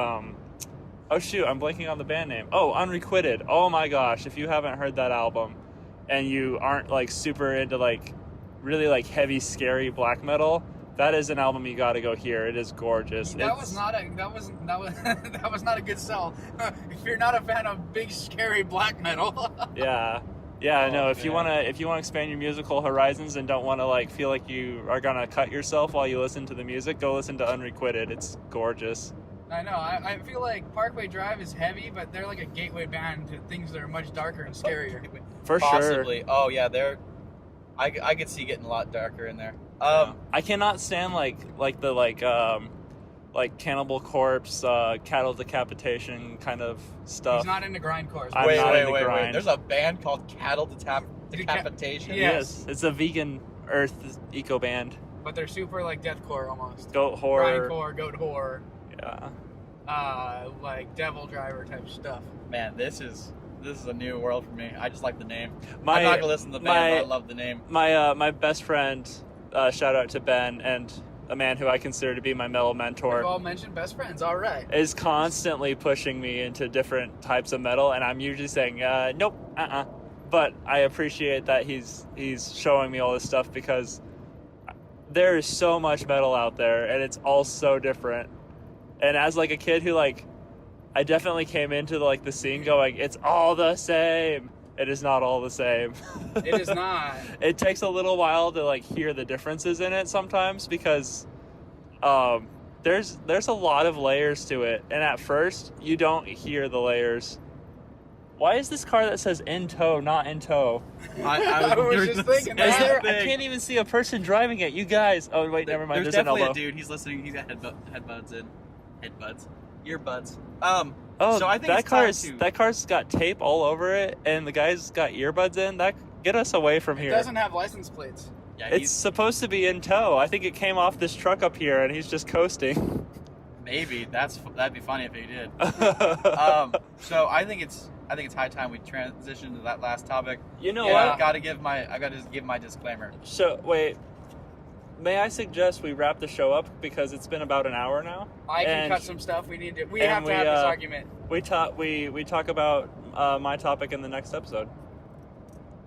S3: oh shoot, I'm blanking on the band name. Oh, Unrequited. Oh my gosh, if you haven't heard that album and you aren't like super into like really like heavy scary black metal, that is an album you got to go hear. It is gorgeous.
S4: That was not a good sell. If you're not a fan of big scary black metal.
S3: Yeah. No. If you wanna expand your musical horizons and don't wanna like feel like you are gonna cut yourself while you listen to the music, go listen to Unrequited. It's gorgeous.
S4: I know. I feel like Parkway Drive is heavy, but they're like a gateway band to things that are much darker and scarier.
S3: For
S2: Possibly.
S3: sure.
S2: Oh yeah, I could see getting a lot darker in there.
S3: I cannot stand like Cannibal Corpse, cattle decapitation kind of stuff.
S4: He's not into grindcore.
S3: I'm
S2: wait,
S3: not
S2: wait,
S3: into
S2: wait, wait.
S3: grind.
S2: There's a band called Cattle Decapitation.
S4: Yeah.
S3: Yes, it's a vegan earth eco band.
S4: But they're super like deathcore almost.
S3: Goat horror.
S4: Grindcore, goat horror,
S3: Yeah.
S4: like Devil Driver type stuff.
S2: Man, this is a new world for me. I just like the name. I'm
S3: My
S2: not gonna listen to the band, but I love the name.
S3: my best friend, shout out to Ben, and a man who I consider to be my metal
S4: We've
S3: mentor,
S4: all mentioned best friends. All right.
S3: is constantly pushing me into different types of metal, and I'm usually saying nope, but I appreciate that he's showing me all this stuff because there is so much metal out there and it's all so different. And as like a kid who like I definitely came into like the scene going, it's all the same. It is not all the same.
S4: It is not.
S3: It takes a little while to like hear the differences in it sometimes because there's a lot of layers to it, and at first you don't hear the layers. Why is this car that says in tow not in tow?
S2: I
S4: was just thinking
S3: Is
S4: that.
S3: there, I can't even see a person driving it. You guys. Oh wait, never mind.
S2: There's
S3: There's an
S2: definitely
S3: elbow.
S2: a dude. He's listening. He's got headbuds in. Earbuds.
S3: Oh,
S2: so I think
S3: that car's got tape all over it, and the guy's got earbuds in. That get us away from
S4: It
S3: here.
S4: doesn't have license plates.
S2: Yeah,
S3: It's supposed to be in tow. I think it came off this truck up here, and he's just coasting.
S2: maybe that'd be funny if he did. So I think it's high time we transition to that last topic.
S3: You know
S2: I
S3: what?
S2: gotta give my disclaimer.
S3: So wait, may I suggest we wrap the show up because it's been about an hour now.
S4: I can
S3: And-
S4: cut some stuff. We
S3: and
S4: have to have this argument.
S3: We talk about my topic in the next episode.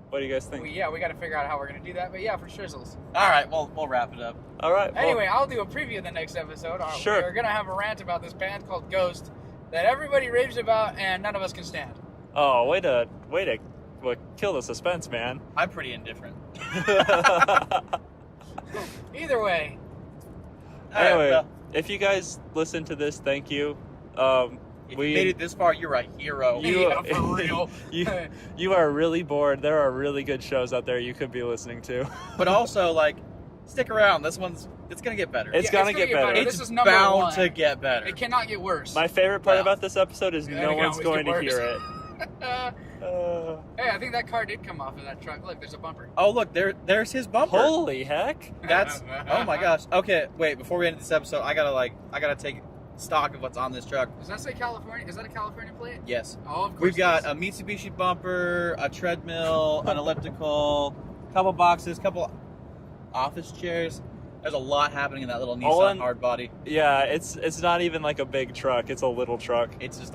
S3: What do you guys think?
S4: We got to figure out how we're gonna do that. But yeah, for shizzles.
S2: All right, we'll wrap it up.
S3: All right. Well,
S4: Anyway, I'll do a preview of the next episode.
S3: Sure.
S4: We're gonna have a rant about this band called Ghost that everybody raves about and none of us can stand.
S3: Oh, way to kill the suspense, man.
S2: I'm pretty indifferent.
S4: Either way,
S2: All right,
S3: Anyway,
S2: well,
S3: if you guys listen to this, thank you.
S2: if you made it this far, you're a hero.
S3: You-
S4: yeah, for real.
S3: You are really bored. There are really good shows out there you could be listening to.
S2: But also, like, stick around. It's gonna get better.
S3: It's gonna get better.
S4: This
S2: It's
S4: is number
S2: bound
S4: one.
S2: to get better.
S4: It cannot get worse.
S3: My favorite part
S2: Yeah.
S3: about this episode is
S4: Yeah,
S3: no
S4: it can
S3: one's
S4: always
S3: going
S4: get
S3: to hear it.
S4: Hey, I think that car did come off of that truck. Look, there's a bumper.
S2: Oh, look, there's his bumper.
S3: Holy heck!
S2: That's oh my gosh. Okay, wait. Before we end this episode, I gotta take stock of what's on this truck.
S4: Does that say California? Is that a California plate?
S2: Yes,
S4: Oh, of course.
S2: we've got
S4: it
S2: a Mitsubishi bumper, a treadmill, an elliptical, couple boxes, couple office chairs. There's a lot happening in that little
S3: All
S2: Nissan
S3: in-
S2: hardbody.
S3: Yeah, it's not even like a big truck. It's a little truck.
S2: It's just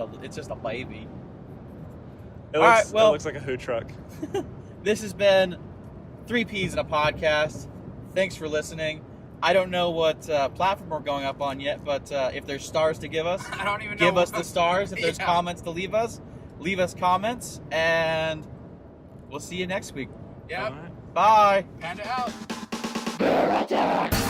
S2: a baby.
S3: It
S2: All
S3: looks,
S2: right, well-
S3: it looks like a hoot truck.
S2: This has been 3 Ps in a podcast. Thanks for listening. I don't know what platform we're going up on yet, but if there's stars to give us,
S4: I don't even know.
S2: give us the stars. If there's
S4: Yeah.
S2: comments to leave us comments, and we'll see you next week.
S4: Yep.
S3: All right.
S2: Bye.
S4: Panda out.
S1: Bear attack!